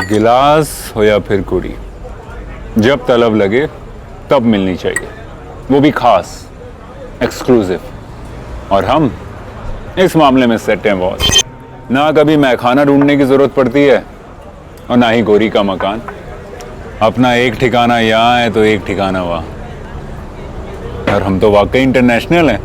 गिलास हो या फिर कुड़ी, जब तलब लगे तब मिलनी चाहिए, वो भी खास, एक्सक्लूसिव। और हम इस मामले में सेट हैं बॉस। ना कभी मैखाना ढूंढने की जरूरत पड़ती है और ना ही गोरी का मकान। अपना एक ठिकाना यहाँ है तो एक ठिकाना वहाँ। और हम तो वाकई इंटरनेशनल हैं।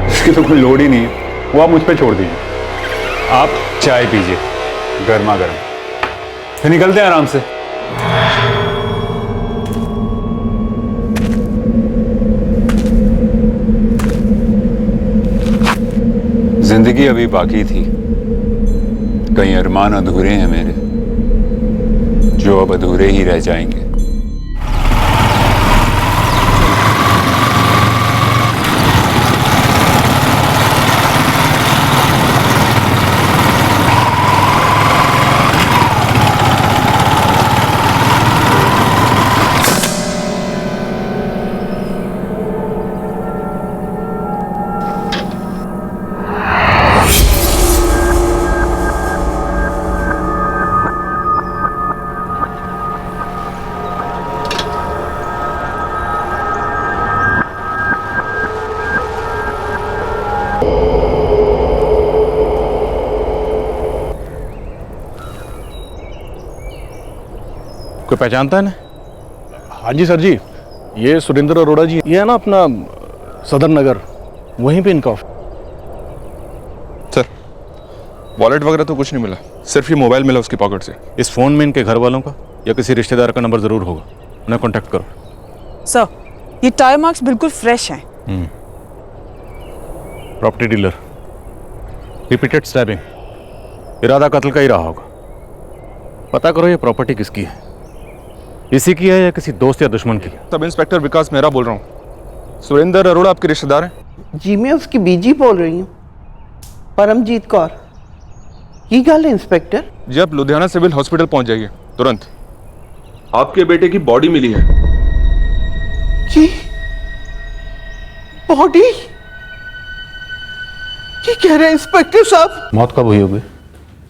इसकी तो कोई लोड ही नहीं है, वो आप मुझ पे छोड़ दीजिए। आप चाय पीजिए गर्मा गर्म, फिर निकलते हैं आराम से। जिंदगी अभी बाकी थी, कई अरमान अधूरे हैं मेरे, जो अब अधूरे ही रह जाएंगे। कोई पहचानता है ना? हाँ जी सर जी, ये सुरेंद्र अरोड़ा जी, ये है ना अपना सदर नगर, वहीं पे इनका ऑफिस। सर, वॉलेट वगैरह तो कुछ नहीं मिला, सिर्फ ये मोबाइल मिला उसकी पॉकेट से। इस फोन में इनके घर वालों का या किसी रिश्तेदार का नंबर जरूर होगा, उन्हें कांटेक्ट करो। सर, ये टायर मार्क्स बिल्कुल फ्रेश हैं। प्रॉपर्टी डीलर, रिपीटेड स्टैबिंग, इरादा कत्ल का ही रहा होगा। पता करो ये प्रॉपर्टी किसकी है, इसी की है या किसी दोस्त या दुश्मन की। सब इंस्पेक्टर विकास मेहरा बोल रहा हूँ। सुरेंद्र अरोड़ा आपके रिश्तेदार हैं? जी मैं उसकी बीजी बोल रही हूँ, परमजीत कौर। की गल है इंस्पेक्टर? जी आप लुधियाना सिविल हॉस्पिटल पहुंच जाइए तुरंत। आपके बेटे की बॉडी मिली है। जी बॉडी? की कह रहे हैं इंस्पेक्टर साहब? मौत कब हुई होगी?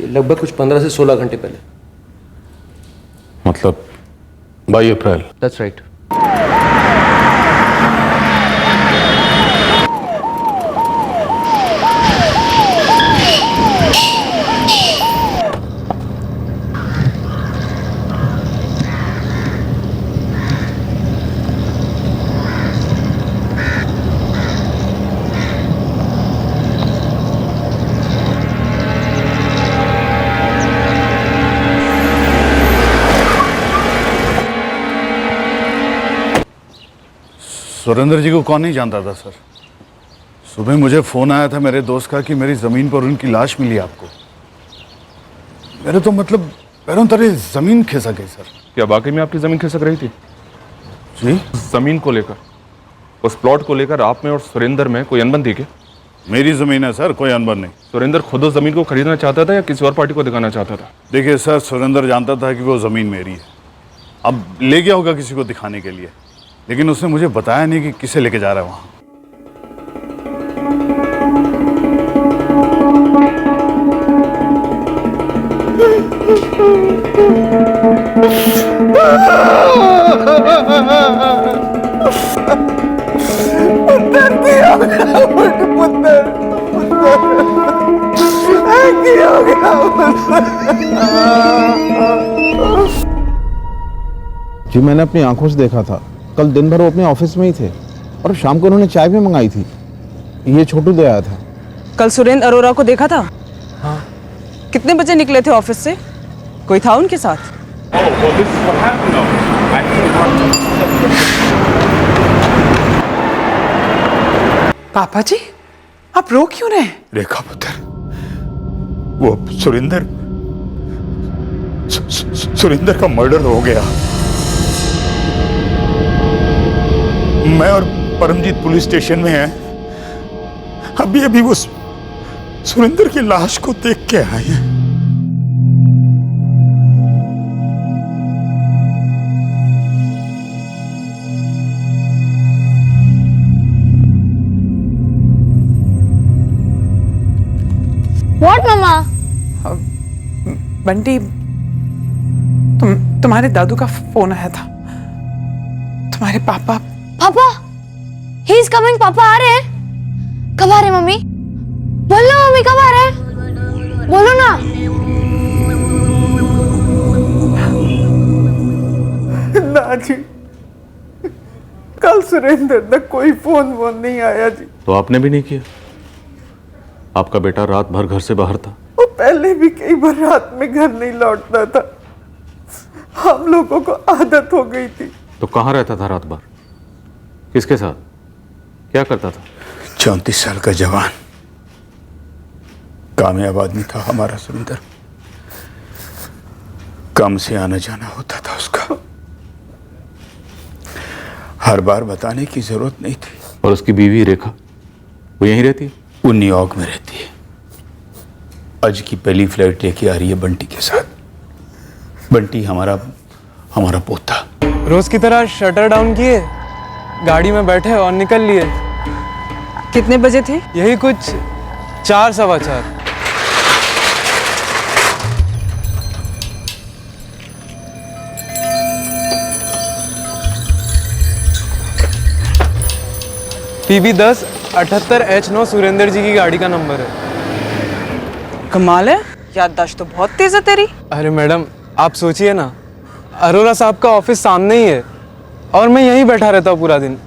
लगभग कुछ 15 से 16 घंटे पहले। मतलब 22 अप्रैल। That's right. सुरेंद्र जी को कौन नहीं जानता था सर। सुबह मुझे फोन आया था मेरे दोस्त का कि मेरी जमीन पर उनकी लाश मिली आपको। मेरे तो मतलब पैरों तले जमीन खिसक गई सर। क्या वाकई में आपकी जमीन खिसक रही थी? जी जमीन को लेकर, उस प्लॉट को लेकर आप में और सुरेंद्र में कोई अनबन थी क्या? मेरी जमीन है सर, कोई अनबन नहीं। सुरेंद्र खुद उस जमीन को खरीदना चाहता था या किसी और पार्टी को दिखाना चाहता था? देखिए सर, सुरेंद्र जानता था कि वो जमीन मेरी है। अब ले गया होगा किसी को दिखाने के लिए, लेकिन उसने मुझे बताया नहीं कि किसे लेके जा रहा है वहां। जी मैंने अपनी आंखों से देखा था। कल दिन भर वो अपने ऑफिस में ही थे और शाम को उन्होंने चाय भी मंगाई थी। ये छोटू दे आया था। कल सुरेंद्र अरोड़ा को देखा था? हाँ। कितने बजे निकले थे ऑफिस से? कोई था उनके साथ? पापा जी, आप रो क्यों रहे? रेखा पुत्र, वो सुरेंद्र का मर्डर हो गया। मैं और परमजीत पुलिस स्टेशन में हैं। अभी अभी वो सुरेंद्र की लाश को देख के आए हैं। बंटी, तुम्हारे दादू का फोन आया था। तुम्हारे पापा ही इज कमिंग। पापा आ रहे हैं। कब आ रहे हैं मम्मी? बोलो मम्मी, कब आ रहे हैं? बोलो ना। ना जी, कल सुरेंद्र तक कोई फोन नहीं आया जी। तो आपने भी नहीं किया? आपका बेटा रात भर घर से बाहर था। वो पहले भी कई बार रात में घर नहीं लौटता था, हम लोगों को आदत हो गई थी। तो कहाँ रहता था रात भर? किसके साथ? क्या करता था? 34 साल का जवान, कामयाब आदमी था हमारा सुरेंद्र। काम से आना जाना होता था उसका, हर बार बताने की जरूरत नहीं थी। और उसकी बीवी रेखा, वो यहीं रहती है? वो न्यूयॉर्क में रहती है। आज की पहली फ्लाइट लेके आ रही है बंटी के साथ। बंटी हमारा पोता। रोज की तरह शटर डाउन किए, गाड़ी में बैठे और निकल लिए। कितने बजे थे? यही कुछ 4 सवा 4। PB 10 78H9 सुरेंद्र जी की गाड़ी का नंबर है। कमाल है, याददाश्त तो बहुत तेज है तेरी। अरे मैडम, आप सोचिए ना, अरोरा साहब का ऑफिस सामने ही है और मैं यहीं बैठा रहता हूँ पूरा दिन।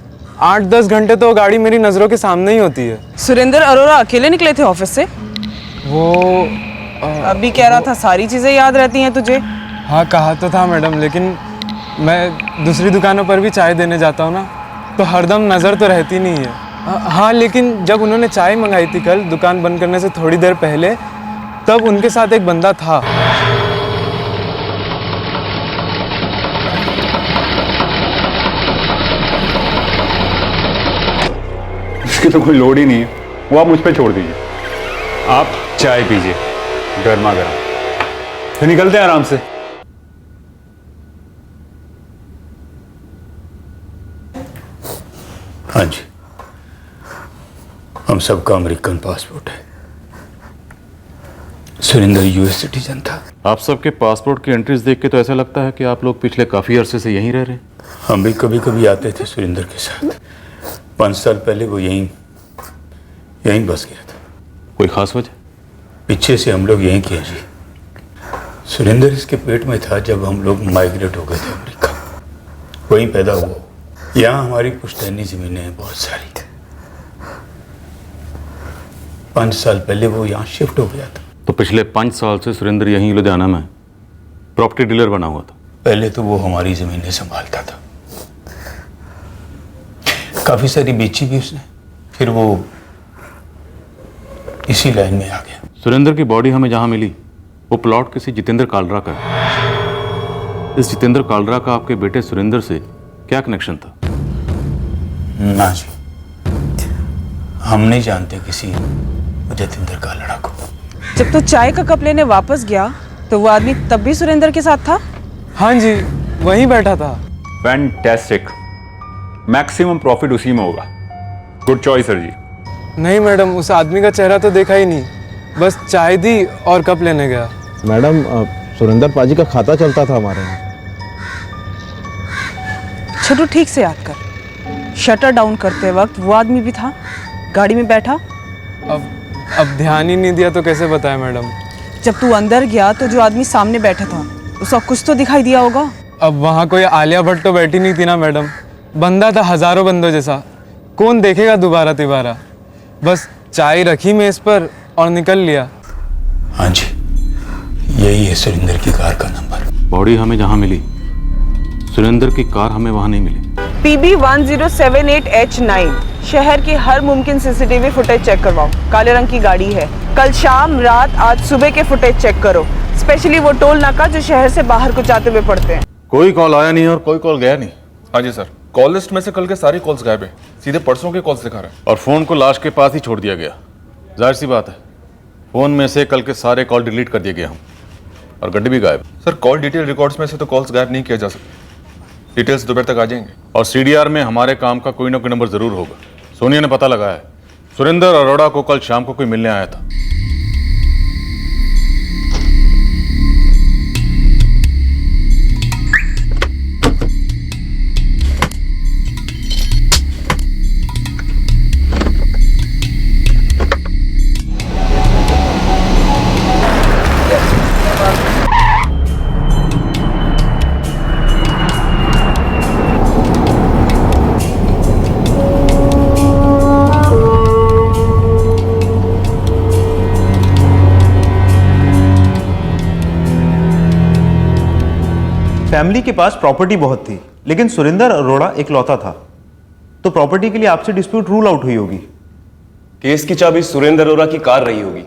8-10 घंटे तो गाड़ी मेरी नज़रों के सामने ही होती है। सुरेंद्र अरोरा अकेले निकले थे ऑफिस से? वो अभी कह रहा था सारी चीजें याद रहती हैं तुझे। हाँ, कहा तो था मैडम, लेकिन मैं दूसरी दुकानों पर भी चाय देने जाता हूँ ना, तो हरदम नज़र तो रहती नहीं है। हाँ, लेकिन जब उन्होंने चाय मंगाई थी कल दुकान बंद करने से थोड़ी देर पहले, तब उनके साथ एक बंदा था। इसकी तो कोई लोड ही नहीं है, वो आप मुझ पे छोड़ दीजिए। आप चाय पीजिए गर्मा गर्म, फिर निकलते हैं आराम से। हाँ जी, हम सबका अमेरिकन पासपोर्ट है। सुरेंद्र यूएस सिटीजन था। आप सबके पासपोर्ट की एंट्रीज देख के तो ऐसा लगता है कि आप लोग पिछले काफी अरसे से यहीं रह रहे हैं। हम भी कभी कभी आते थे सुरेंद्र के साथ। 5 साल पहले वो यहीं बस गया था। कोई खास वजह? पीछे से हम लोग यहीं किए जी। सुरेंद्र इसके पेट में था जब हम लोग माइग्रेट हो गए थे अमेरिका, वहीं पैदा हुआ। यहाँ हमारी पुश्तैनी जमीनें हैं बहुत सारी। 5 साल पहले वो यहाँ शिफ्ट हो गया था। तो पिछले 5 साल से सुरेंद्र यहीं लुधियाना में प्रॉपर्टी डीलर बना हुआ था। पहले तो वो हमारी जमीनें संभालता था, काफी सारी बेची भी उसने, फिर वो इसी लाइन में आ गया। सुरेंद्र की बॉडी हमें जहां मिली वो प्लॉट किसी जितेंद्र कालरा का है। इस जितेंद्र कालरा का आपके बेटे सुरेंद्र से क्या कनेक्शन था? ना जी, हम नहीं जानते किसी जितेंद्र कालरा को। जब तो चाय का कप लेने वापस गया तो वो आदमी तब भी सुरेंद्र के साथ था? हाँ जी, वहीं बैठा था। फैंटास्टिक, मैक्सिमम प्रॉफिट उसी में होगा। गुड चॉइस सर जी। नहीं मैडम, उस आदमी का चेहरा तो देखा ही नहीं, बस चाय दी और कप लेने गया। मैडम, सुरेंद्र पाजी का खाता चलता था हमारे यहाँ। छोटू, ठीक से याद कर, शटर डाउन करते वक्त वो आदमी भी था गाड़ी में बैठा? अब ध्यान ही नहीं दिया तो कैसे बताएं मैडम। जब तू अंदर गया तो जो आदमी सामने बैठा था उसका कुछ तो दिखाई दिया होगा। अब वहाँ कोई आलिया भट्ट तो बैठी नहीं थी ना मैडम, बंदा था हजारों बंदों जैसा, कौन देखेगा दोबारा तिबारा। बस चाय रखी मेज पर और निकल लिया। हाँ जी, यही है सुरेंद्र की कार का नंबर। बॉडी हमें जहां मिली, सुरेंद्र की कार हमें वहां नहीं मिली। PB 1078H9, शहर की हर मुमकिन CCTV फुटेज चेक करवाओ। काले रंग की गाड़ी है। कल शाम, रात, आज सुबह के फुटेज चेक करो, स्पेशली वो टोल नाका जो शहर से बाहर को जाते हुए पड़ते हैं। कोई कॉल आया नहीं और कोई कॉल गया नहीं। हाँ जी सर, कॉल लिस्ट में से कल के सारे कॉल्स गायब है, सीधे परसों के कॉल्स दिखा रहे हैं। और फोन को लाश के पास ही छोड़ दिया गया। जाहिर सी बात है, फोन में से कल के सारे कॉल डिलीट कर दिए गए हम, और गड्डी भी गायब। सर, कॉल डिटेल रिकॉर्ड्स में से तो कॉल्स गायब नहीं किया जा सकता, डिटेल्स दोपहर तक आ जाएंगे। और CDR में हमारे काम का कोई ना कोई नंबर जरूर होगा। सोनिया ने पता लगाया है, सुरेंद्र अरोड़ा को कल शाम को कोई मिलने आया था। फैमिली के पास प्रॉपर्टी बहुत थी, लेकिन सुरेंद्र अरोड़ा इकलौता था, तो प्रॉपर्टी के लिए आपसे डिस्प्यूट रूल आउट हुई होगी। केस की चाबी सुरेंद्र अरोड़ा की कार रही होगी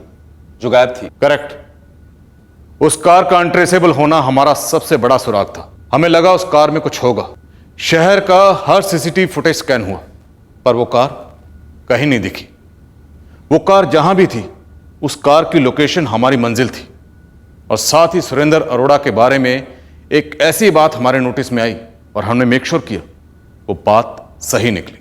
जो गायब थी। करेक्ट। उस कार का अनट्रेसेबल होना हमारा सबसे बड़ा सुराग था। हमें लगा उस कार में कुछ होगा। शहर का हर सीसीटीवी फुटेज स्कैन हुआ, पर वो कार कहीं नहीं दिखी। वो कार जहां भी थी, उस कार की लोकेशन हमारी मंजिल थी, और साथ ही सुरेंद्र अरोड़ा के बारे में एक ऐसी बात हमारे नोटिस में आई और हमने मेक श्योर किया वो बात सही निकली।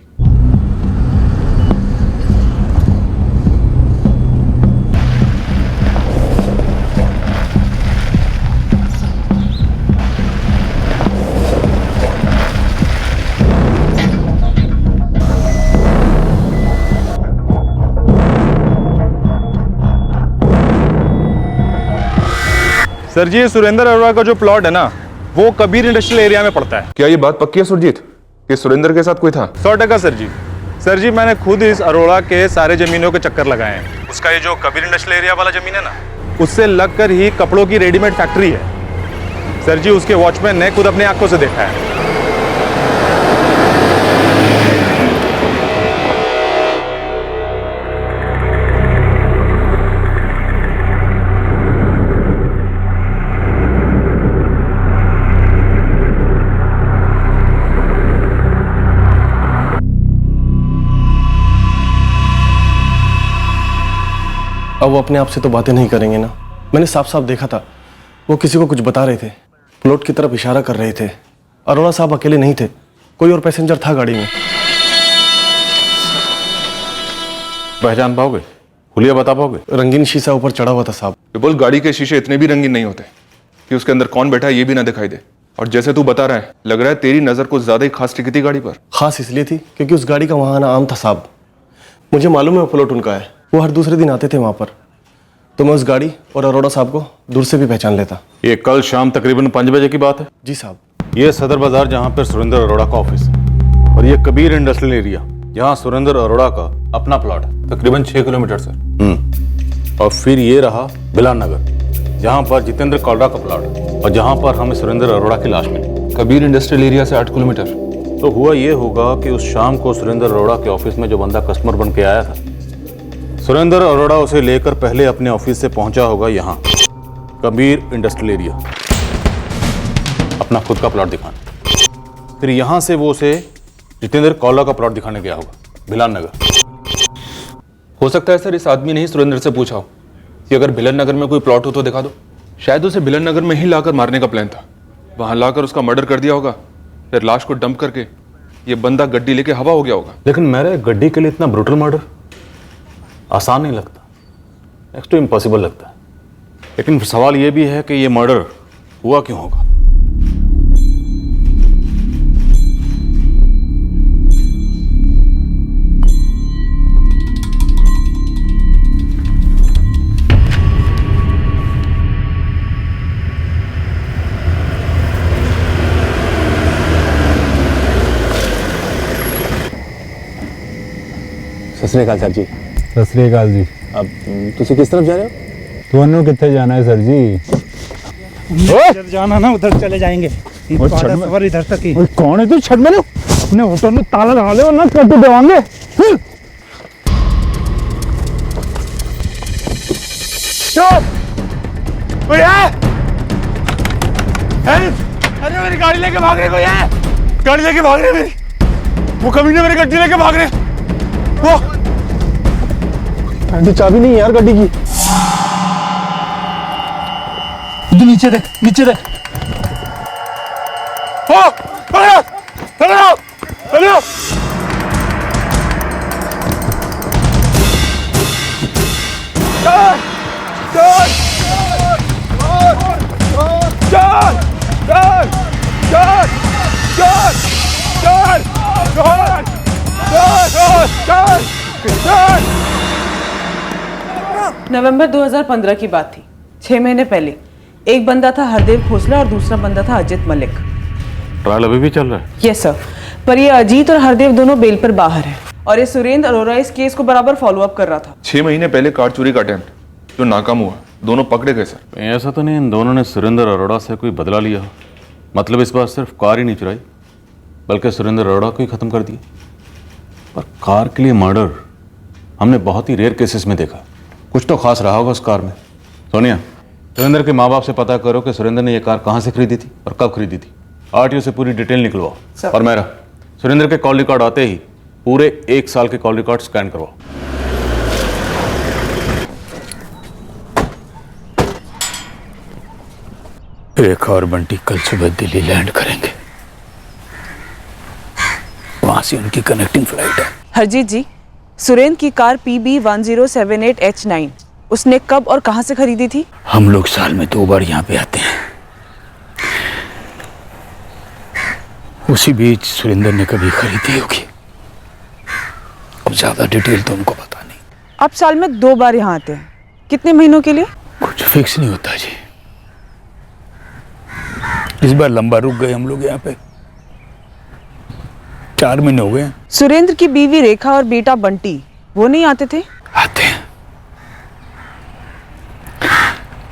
सर जी, सुरेंद्र अरोड़ा का जो प्लॉट है ना, वो कबीर इंडस्ट्रियल एरिया में पड़ता है। क्या ये बात पक्की है सुरजीत कि सुरेंद्र के साथ कोई था? 100% सर जी। सर जी, मैंने खुद इस अरोड़ा के सारे जमीनों के चक्कर लगाए हैं। उसका ये जो कबीर इंडस्ट्रियल एरिया वाला जमीन है ना, उससे लगकर ही कपड़ों की रेडीमेड फैक्ट्री है। सर जी, उसके वॉचमैन ने खुद अपनी आंखों से देखा है। अब वो अपने आप से तो बातें नहीं करेंगे ना। मैंने साफ साफ देखा था, वो किसी को कुछ बता रहे थे, प्लॉट की तरफ इशारा कर रहे थे। अरोड़ा साहब अकेले नहीं थे, कोई और पैसेंजर था गाड़ी में। पहचान पाओगे? हुलिया बता पाओगे? रंगीन शीशा ऊपर चढ़ा हुआ था साहब। बोल, गाड़ी के शीशे इतने भी रंगीन नहीं होते कि उसके अंदर कौन बैठा है ये भी ना दिखाई दे। और जैसे तू बता रहा है, लग रहा है तेरी नजर कुछ ज्यादा ही खास टिकी थी गाड़ी पर। खास इसलिए थी क्योंकि उस गाड़ी का वहां आना आम था साहब। मुझे मालूम है वो प्लॉट उनका है, वो हर दूसरे दिन आते थे वहां पर, तो मैं उस गाड़ी और अरोड़ा साहब को दूर से भी पहचान लेता। ये कल शाम तकरीबन 5 बजे की बात है। जी साहब। ये सदर बाजार जहां पर सुरेंद्र अरोड़ा का ऑफिस है, और ये कबीर इंडस्ट्रियल एरिया जहां सुरेंद्र अरोड़ा का अपना प्लॉट है, तकरीबन 6 किलोमीटर सर। और फिर ये रहा बिलान नगर, जहां पर जितेंद्र कौलरा का प्लॉट है और जहां पर हमें सुरेंद्र अरोड़ा की लाश मिली। कबीर इंडस्ट्रियल एरिया से 8 किलोमीटर। तो हुआ ये होगा कि उस शाम को सुरेंद्र अरोड़ा के ऑफिस में जो बंदा कस्टमर बन के आया था, सुरेंद्र अरोड़ा उसे लेकर पहले अपने ऑफिस से पहुंचा होगा यहाँ कबीर इंडस्ट्रियल एरिया, अपना खुद का प्लॉट दिखाने। फिर यहाँ से वो उसे जितेंद्र कौला का प्लॉट दिखाने गया होगा भिलान नगर। हो सकता है सर इस आदमी ने ही सुरेंद्र से पूछा हो कि अगर भिलन नगर में कोई प्लॉट हो तो दिखा दो। शायद उसे भिलन नगर में ही लाकर मारने का प्लान था, वहां लाकर उसका मर्डर कर दिया होगा, फिर लाश को डंप करके ये बंदा गड्डी लेके हवा हो गया होगा। लेकिन मेरे गड्डी के लिए इतना ब्रूटल मर्डर आसान नहीं लगता, नेक्स्ट टू इम्पॉसिबल लगता है। लेकिन सवाल यह भी है कि यह मर्डर हुआ क्यों होगा। सत श्री अकाल सर जी। सत श्री अकाल जी। अब तुसी किस तरफ जा रहे हो? ਤੁਹਾਨੂੰ कितने जाना है सर जी? उधर जाना ना, उधर चले जाएंगे। सफर इधर तक ही। कौन है तू? छड़ मैंने अपने होटल में ताला लगा ले वरना कट देवांगे। अरे मेरी गाड़ी लेके भाग रहे, कोई है? गाड़ी लेके भाग रहे मेरी, वो कमीने मेरी गड्डी लेके भाग रहे। वो चाबी नहीं है यार गड्डी की। नीचे देख, नीचे देख। नवंबर 2015 की बात थी। 6 महीने पहले एक बंदा था हरदेव खोसला और दूसरा बंदा था अजित मलिक। ट्रायल अभी भी चल रहा है? यस सर, पर ये अजीत और हरदेव दोनों बेल पर बाहर हैं और ये सुरेंद्र अरोड़ा इस केस को बराबर फॉलो अप कर रहा था। 6 महीने पहले कार चोरी का अटेम्प्ट जो नाकाम हुआ, दोनों पकड़े गए सर। ऐसा तो नहीं इन दोनों ने सुरेंद्र अरोड़ा से कोई बदला लिया हो? मतलब इस बार सिर्फ कार ही नहीं चुराई बल्कि सुरेंद्र अरोड़ा को ही खत्म कर दिया। पर कार के लिए मर्डर हमने बहुत ही रेयर केसेस में देखा। कुछ तो खास रहा होगा उस कार में। सोनिया, सुरेंद्र के माँ बाप से पता करो कि सुरेंद्र ने यह कार कहाँ से खरीदी थी और कब खरीदी थी। आरटीओ से पूरी डिटेल निकलवाओ। और मेरा सुरेंद्र के कॉल रिकॉर्ड आते ही पूरे 1 साल के कॉल रिकॉर्ड स्कैन करवाओ। रेखा और बंटी कल सुबह दिल्ली लैंड करेंगे। वहां से उनकी कनेक्टिंग फ्लाइट है। हरजीत जी, सुरेंद्र की कार PB1078H9 उसने कब और कहां से खरीदी थी? हम लोग साल में 2 बार यहाँ पे आते हैं। उसी बीच सुरेंद्र ने कभी खरीदी होगी। अब ज्यादा डिटेल तो हमको पता नहीं। आप साल में 2 बार यहाँ आते हैं, कितने महीनों के लिए? कुछ फिक्स नहीं होता जी। इस बार लंबा रुक गए हम लोग यहाँ पे, 4 महीने हो गए। सुरेंद्र की बीवी रेखा और बेटा बंटी वो नहीं आते थे? आते हैं।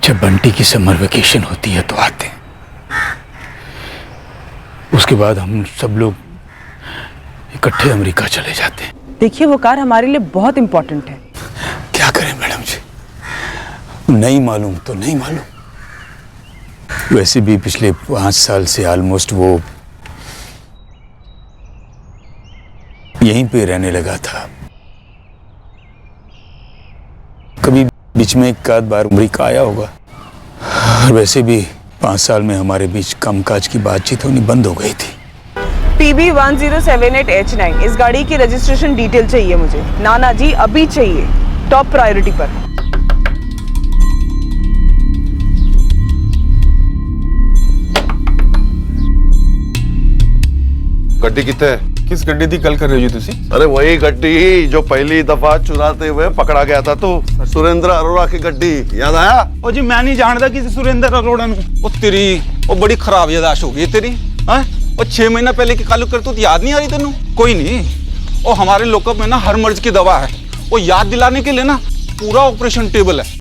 जब बंटी की समर वेकेशन होती है तो आते हैं। उसके बाद हम सब लोग इकट्ठे अमेरिका चले जाते हैं। देखिए, वो कार हमारे लिए बहुत इंपॉर्टेंट है। क्या करें मैडम जी, नहीं मालूम तो नहीं मालूम। वैसे भी पिछले 5 साल से ऑलमोस्ट वो यहीं पे रहने लगा था। कभी बीच में 1 बार अमेरिका आया होगा। और वैसे भी 5 साल में हमारे बीच कामकाज की बातचीत होनी बंद हो गई थी। PB1078H9 इस गाड़ी की रजिस्ट्रेशन डिटेल चाहिए मुझे। नाना जी, अभी चाहिए, टॉप प्रायोरिटी पर। गड्डी कितने है? किस गड्डी थी कल कर रही हो तुसी? अरे वही गड्डी जो पहली दफा चुराते हुए पकड़ा गया था तो सुरेंद्र अरोड़ा की गड्डी, याद आया? ओ जी मैं नहीं जानता किसी सुरेंद्र अरोड़ा ने। ओ तेरी ओ बड़ी खराब यादाश्त हो गई तेरी। हैं? ओ 6 महीना पहले की कालू कर तू याद नहीं आ रही तेनू? कोई नहीं, ओ हमारे लॉकअप में ना हर मर्ज की दवा है। वो याद दिलाने के लिए ना पूरा ऑपरेशन टेबल है।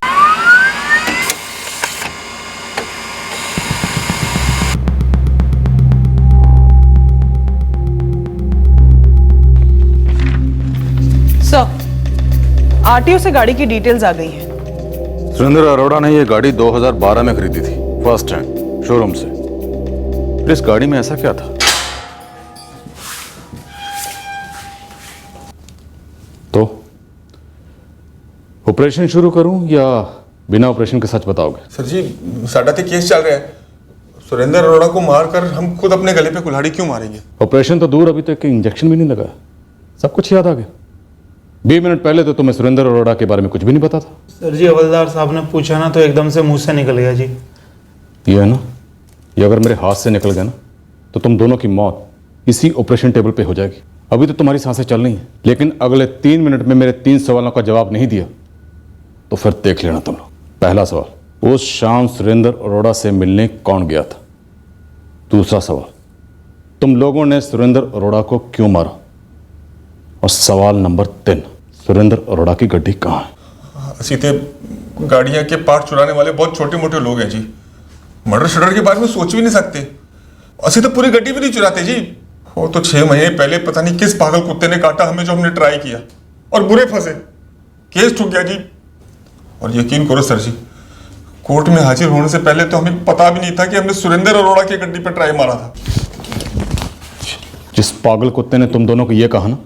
आरटीओ से गाड़ी की डिटेल्स आ गई हैं। सुरेंद्र अरोड़ा ने यह गाड़ी 2012 में खरीदी थी, फर्स्ट हैंड शोरूम से। फिर इस गाड़ी में ऐसा क्या था? तो ऑपरेशन शुरू करूं या बिना ऑपरेशन के सच बताओगे? सर जी, साडा तो केस चल रहा है। सुरेंद्र अरोड़ा को मारकर हम खुद अपने गले पे कुल्हाड़ी क्यों मारेंगे? ऑपरेशन तो दूर, अभी तक तो इंजेक्शन भी नहीं लगा। सब कुछ याद आ गया। 20 मिनट पहले तो तुम्हें सुरेंद्र अरोड़ा के बारे में कुछ भी नहीं पता था। सर जी, हवलदार साहब ने पूछा ना तो एकदम से मुंह से निकल गया जी। ये है ना, ये अगर मेरे हाथ से निकल गया ना तो तुम दोनों की मौत इसी ऑपरेशन टेबल पे हो जाएगी। अभी तो तुम्हारी सांसें चल रही हैं, लेकिन अगले 3 मिनट में मेरे 3 सवालों का जवाब नहीं दिया तो फिर देख लेना तुम लोग। पहला सवाल, उस शाम सुरेंद्र अरोड़ा से मिलने कौन गया था? दूसरा सवाल, तुम लोगों ने सुरेंद्र अरोड़ा को क्यों मारा? और सवाल नंबर 3, सुरेंद्र अरोड़ा की गड्डी कहाँ है? सीधे गाड़ियां के पार्ट चुराने वाले बहुत छोटे मोटे लोग हैं जी। मर्डर शर्डर के बारे में सोच भी नहीं सकते। असली तो पूरी गड्डी भी नहीं चुराते जी। वो तो 6 महीने पहले पता नहीं किस पागल कुत्ते ने काटा हमें, जो हमने ट्राई किया और बुरे फंसे, केस ठुक गया जी। और यकीन करो सर जी, कोर्ट में हाजिर होने से पहले तो हमें पता भी नहीं था कि हमने सुरेंद्र अरोड़ा की गड्डी पर ट्राई मारा था। जिस पागल कुत्ते ने तुम दोनों को यह कहा ना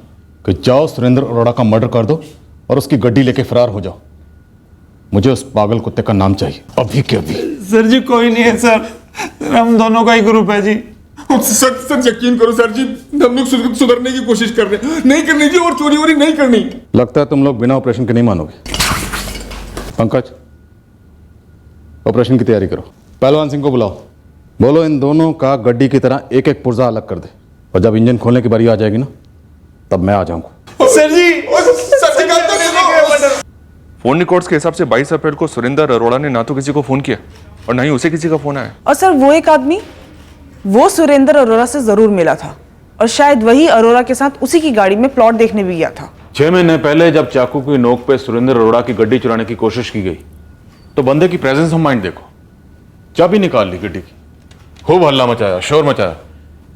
कि जाओ सुरेंद्र अरोड़ा का मर्डर कर दो और उसकी गड्डी लेके फरार हो जाओ, मुझे उस पागल कुत्ते का नाम चाहिए, अभी के अभी। सर जी कोई नहीं है सर, हम दोनों का ही ग्रुप है जी। सर यकीन करो सर जी, हम लोग सुधरने की कोशिश कर रहे हैं, नहीं करनी जी, और चोरी वोरी नहीं करनी। लगता है तुम लोग बिना ऑपरेशन के नहीं मानोगे। पंकज, ऑपरेशन की तैयारी करो। पहलवान सिंह को बुलाओ, बोलो इन दोनों का गड्डी की तरह एक एक पुर्जा अलग कर दे, और जब इंजन खोलने की बारी आ जाएगी ना तब मैं आ जाऊंगा। सर जी, फोन रिकॉर्ड्स के हिसाब से 22 अप्रैल को सुरेंद्र अरोड़ा ने ना तो किसी को फोन किया और ना ही उसे किसी का फोन आया। और सर वो एक आदमी, वो सुरेंद्र अरोड़ा से जरूर मिला था और शायद वही अरोड़ा के साथ उसी की गाड़ी में प्लॉट देखने भी गया था। 6 महीने पहले जब चाकू की नोक पे सुरेंद्र अरोड़ा की गड्डी चुराने की कोशिश की गई तो बंदे की प्रेजेंस ऑफ माइंड देखो, चाबी निकाल ली गड्डी की, खूब हल्ला मचाया, शोर मचाया,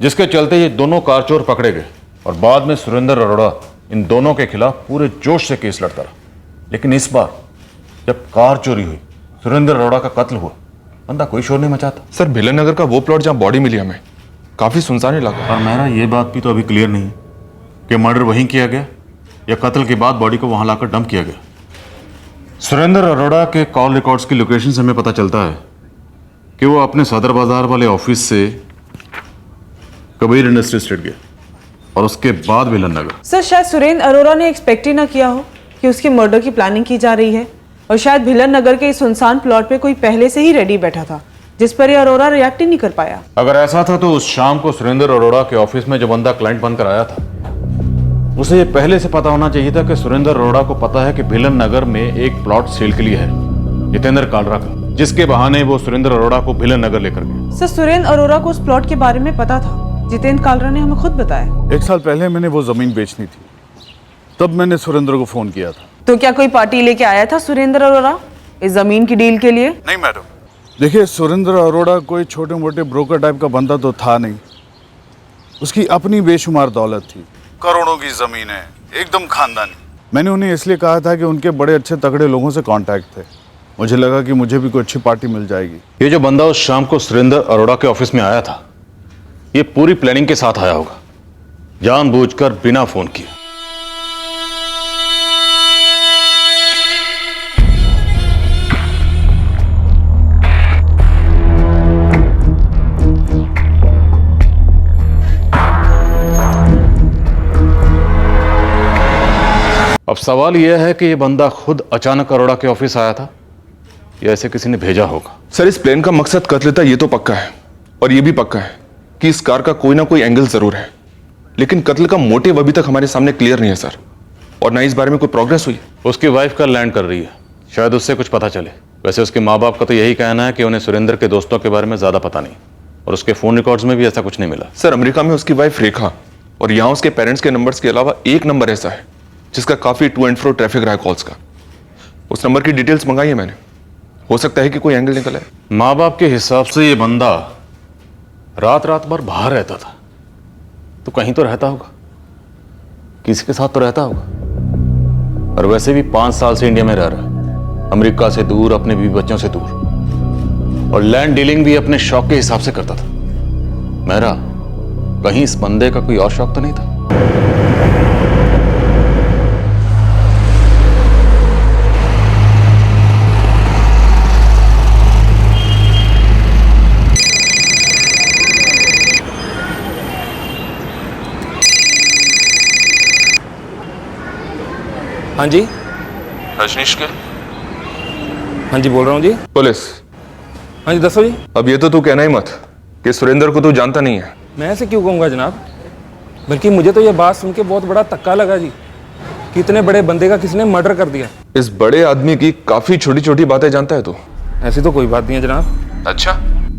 जिसके चलते ये दोनों कार चोर पकड़े गए और बाद में सुरेंद्र अरोड़ा इन दोनों के खिलाफ पूरे जोश से केस लड़ता रहा। लेकिन इस बार जब कार चोरी हुई, सुरेंद्र अरोड़ा का कत्ल हुआ, बंदा कोई शोर नहीं मचाता। सर भिलन नगर का वो प्लॉट जहाँ बॉडी मिली हमें काफी सुनसान इलाका। और मेरा ये बात भी तो अभी क्लियर नहीं है कि मर्डर वहीं किया गया या कत्ल के बाद बॉडी को वहां लाकर डंप किया गया। सुरेंद्र अरोड़ा के कॉल रिकॉर्ड्स की लोकेशन से हमें पता चलता है कि वो अपने सदर बाजार वाले ऑफिस से कबीर इंडस्ट्री स्ट्रीट गया और उसके बाद भिलन नगर। सर शायद सुरेंद्र अरोड़ा ने एक्सपेक्ट ही ना किया हो कि उसके मर्डर की प्लानिंग की जा रही है, और शायद भिलन नगर के इस सुनसान प्लॉट पे कोई पहले से ही रेडी बैठा था जिस पर ये अरोड़ा रिएक्ट ही नहीं कर पाया। अगर ऐसा था तो उस शाम को सुरेंद्र अरोड़ा के ऑफिस में जो बंदा क्लाइंट बनकर आया था, उसे ये पहले से पता होना चाहिए था कि सुरेंद्र अरोड़ा को पता है कि भिलन नगर में एक प्लॉट सेल के लिए है जितेंद्र कालरा का, जिसके बहाने वो सुरेंद्र अरोड़ा को भिलन नगर लेकर गया। सर सुरेंद्र अरोड़ा को उस प्लॉट के बारे में पता था, जितेंद्र कालरा ने हमें खुद बताया। 1 साल पहले मैंने वो जमीन बेचनी थी, तब मैंने सुरेंद्र को फोन किया था। तो क्या कोई पार्टी लेके आया था सुरेंद्र अरोड़ा इस जमीन की डील के लिए? नहीं मैडम, देखिए सुरेंद्र अरोड़ा कोई छोटे मोटे ब्रोकर टाइप का बंदा तो था नहीं। उसकी अपनी बेशुमार दौलत थी, करोड़ों की जमीन है, एकदम खानदानी। मैंने उन्हें इसलिए कहा था कि उनके बड़े अच्छे तगड़े लोगों से कांटेक्ट थे। मुझे लगा कि मुझे भी कोई अच्छी पार्टी मिल जाएगी। ये जो बंदा उस शाम को सुरेंद्र अरोड़ा के ऑफिस में आया था, ये पूरी प्लानिंग के साथ आया होगा, जानबूझकर बिना फोन किए। अब सवाल यह है कि यह बंदा खुद अचानक अरोड़ा के ऑफिस आया था या ऐसे किसी ने भेजा होगा। सर इस प्लान का मकसद कत्ल था, ये तो पक्का है, और ये भी पक्का है कि इस कार का कोई ना कोई एंगल जरूर है, लेकिन कत्ल का मोटिव अभी तक हमारे सामने क्लियर नहीं है सर, और ना इस बारे में कोई प्रोग्रेस हुई। उसकी वाइफ कल लैंड कर रही है, शायद उससे कुछ पता चले। वैसे उसके माँ बाप का तो यही कहना है कि उन्हें सुरेंद्र के दोस्तों के बारे में ज्यादा पता नहीं, और उसके फोन रिकॉर्ड्स में भी ऐसा कुछ नहीं मिला। सर अमेरिका में उसकी वाइफ रेखा और यहाँ उसके पेरेंट्स के नंबर्स के अलावा एक नंबर ऐसा है जिसका काफी टू एंड फ्रो ट्रैफिक रहा है कॉल्स का। उस नंबर की डिटेल्स मंगाई है मैंने, हो सकता है कि कोई एंगल निकल आए। माँ बाप के हिसाब से ये बंदा रात रात भर बाहर रहता था, तो कहीं तो रहता होगा, किसी के साथ तो रहता होगा। और वैसे भी 5 साल से इंडिया में रह रहा है, अमेरिका से दूर, अपने बीवी बच्चों से दूर, और लैंड डीलिंग भी अपने शौक के हिसाब से करता था। मेरा कहीं इस बंदे का कोई और शौक तो नहीं था? हाँ जी रजनीश के। हाँ जी बोल रहा हूँ जी। पुलिस। हाँ जी दसो जी। अब ये तो तू कहना ही मत कि सुरेंद्र को तू जानता नहीं है। मैं ऐसे क्यों कहूँगा जनाब, बल्कि मुझे तो ये बात सुन के बहुत बड़ा धक्का लगा जी कि इतने बड़े बंदे का किसने मर्डर कर दिया। इस बड़े आदमी की काफी छोटी छोटी बातें जानता है तू। ऐसी तो कोई बात नहीं है जनाब। अच्छा,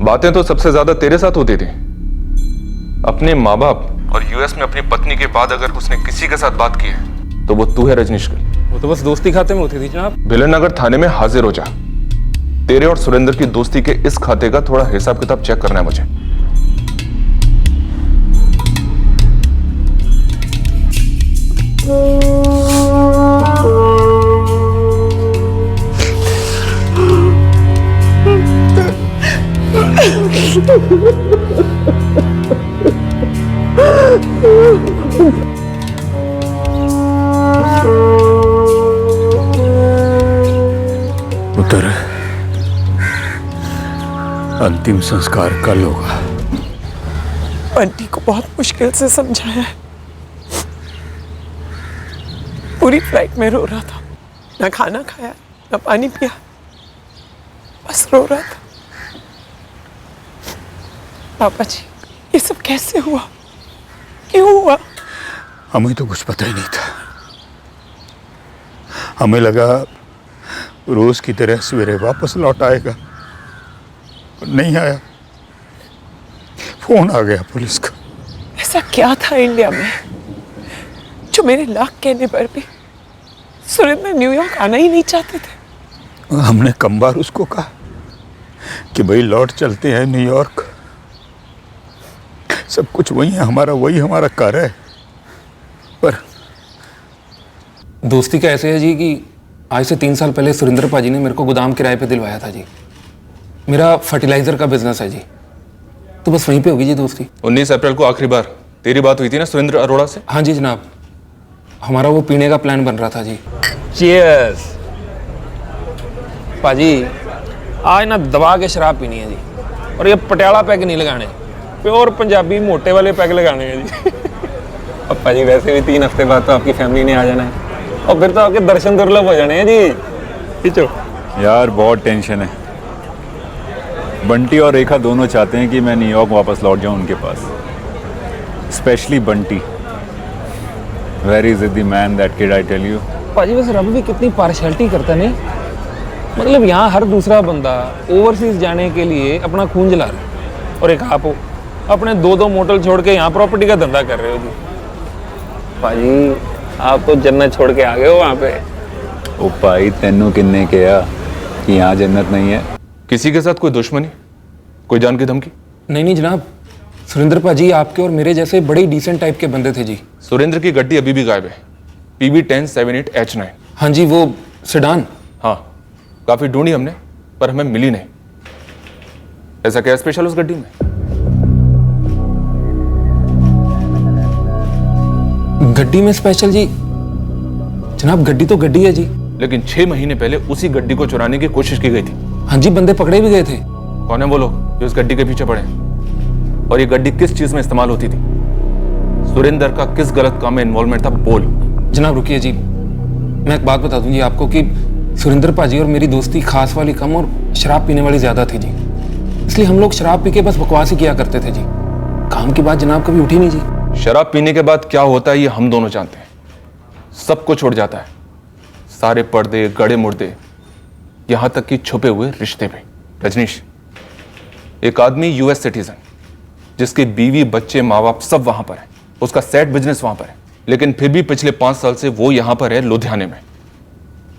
बातें तो सबसे ज्यादा तेरे साथ होती थी। अपने माँ बाप और यूएस में अपनी पत्नी के बाद अगर उसने किसी के साथ बात की है तो वो तू है रजनीश कर। वो तो बस दोस्ती खाते में होती थी जनाब। भिलन नगर थाने में हाजिर हो जा। तेरे और सुरेंद्र की दोस्ती के इस खाते का थोड़ा हिसाब किताब चेक करना है मुझे। पुत्र, अंतिम संस्कार कल होगा। बंटी को बहुत मुश्किल से समझाया है। पूरी फ्लाइट में रो रहा था, ना खाना खाया ना पानी पिया, बस रो रहा था। पापा जी ये सब कैसे हुआ, क्यों हुआ? हमें तो कुछ पता ही नहीं था। हमें लगा रोज की तरह सवेरे वापस लौट आएगा, नहीं आया। फोन आ गया पुलिस का। ऐसा क्या था इंडिया में जो मेरे लाख कहने पर भी सुरेंद्र न्यूयॉर्क आना ही नहीं चाहते थे? हमने कम बार उसको कहा कि भाई लौट चलते हैं न्यूयॉर्क, सब कुछ वही है, वही हमारा घर है। पर दोस्ती का ऐसे है जी कि आज से 3 साल पहले सुरेंद्र पाजी ने मेरे को गोदाम किराए पे दिलवाया था जी। मेरा फर्टिलाइजर का बिजनेस है जी, तो बस वहीं पे होगी जी दोस्ती। 19 अप्रैल को आखिरी बार तेरी बात हुई थी ना सुरेंद्र अरोड़ा से? हाँ जी जनाब, हमारा वो पीने का प्लान बन रहा था जी। चीयर्स पाजी, आज ना दबा के शराब पीनी है जी, और ये पटियाला पैग नहीं लगाने, प्योर पंजाबी मोटे वाले पैग लगाने हैं जी। अब पाजी वैसे भी 3 हफ्ते बाद तो आपकी फैमिली ने आ जाना है, और फिर तो आपके दर्शन दुर्लभ हो जाने हैं जी। खींचो यार, बहुत टेंशन है। बंटी और रेखा दोनों चाहते हैं कि मैं न्यूयॉर्क वापस लौट जाऊं उनके पास, स्पेशली बंटी। वेरी जिद्दी man that kid, I tell you. पाजी बस रब भी कितनी पार्शलिटी करता नहीं, मतलब यहाँ हर दूसरा बंदा ओवरसीज जाने के लिए अपना खून जला रहा है, और एक आप हो अपने 2 मोटल छोड़ के यहाँ प्रॉपर्टी का धंधा कर रहे हो जी। पाजी आप तो जन्नत छोड़ के आ गए हो वहाँ पे। ओ भाई, तेनू किन्ने कहा कि यहाँ जन्नत नहीं है? किसी के साथ कोई दुश्मनी, कोई जान की धमकी? नहीं जनाब, सुरेंद्र पाजी आपके और मेरे जैसे बड़े ही डिसेंट टाइप के बंदे थे जी। सुरेंद्र की गड्डी अभी भी गायब है, PB1078H9। हाँ जी, वो सेडान। हाँ, काफी ढूंढी हमने पर हमें मिली नहीं। ऐसा क्या स्पेशल उस गड्डी में? गड्डी में स्पेशल जी? जनाब गड्डी तो गड्डी है जी। लेकिन 6 महीने पहले उसी गड्डी को चुराने की कोशिश की गई थी। हाँ जी, बंदे पकड़े भी गए थे। कौन है वो लोग जो इस गड्डी के पीछे पड़े? और ये गड्डी किस चीज में इस्तेमाल होती थी? सुरेंद्र का किस गलत काम में इन्वॉल्वमेंट था? बोल। जनाब रुकिए जी, मैं एक बात बता दूं जी आपको कि सुरेंद्र पाजी और मेरी दोस्ती खास वाली कम और शराब पीने वाली ज्यादा थी जी। इसलिए हम लोग शराब पी के बस बकवास ही किया करते थे जी, काम की बात जनाब कभी उठी नहीं जी। शराब पीने के बाद क्या होता है ये हम दोनों जानते हैं। सब कुछ छोड़ जाता है, सारे पर्दे, गड़े मुर्दे, यहां तक कि छुपे हुए रिश्ते भी। रजनीश, एक आदमी US सिटीजन जिसके बीवी, बच्चे, माँ बाप सब वहां पर है, उसका सेट बिजनेस वहां पर है, लेकिन फिर भी पिछले 5 साल से वो यहां पर है लुधियाने में।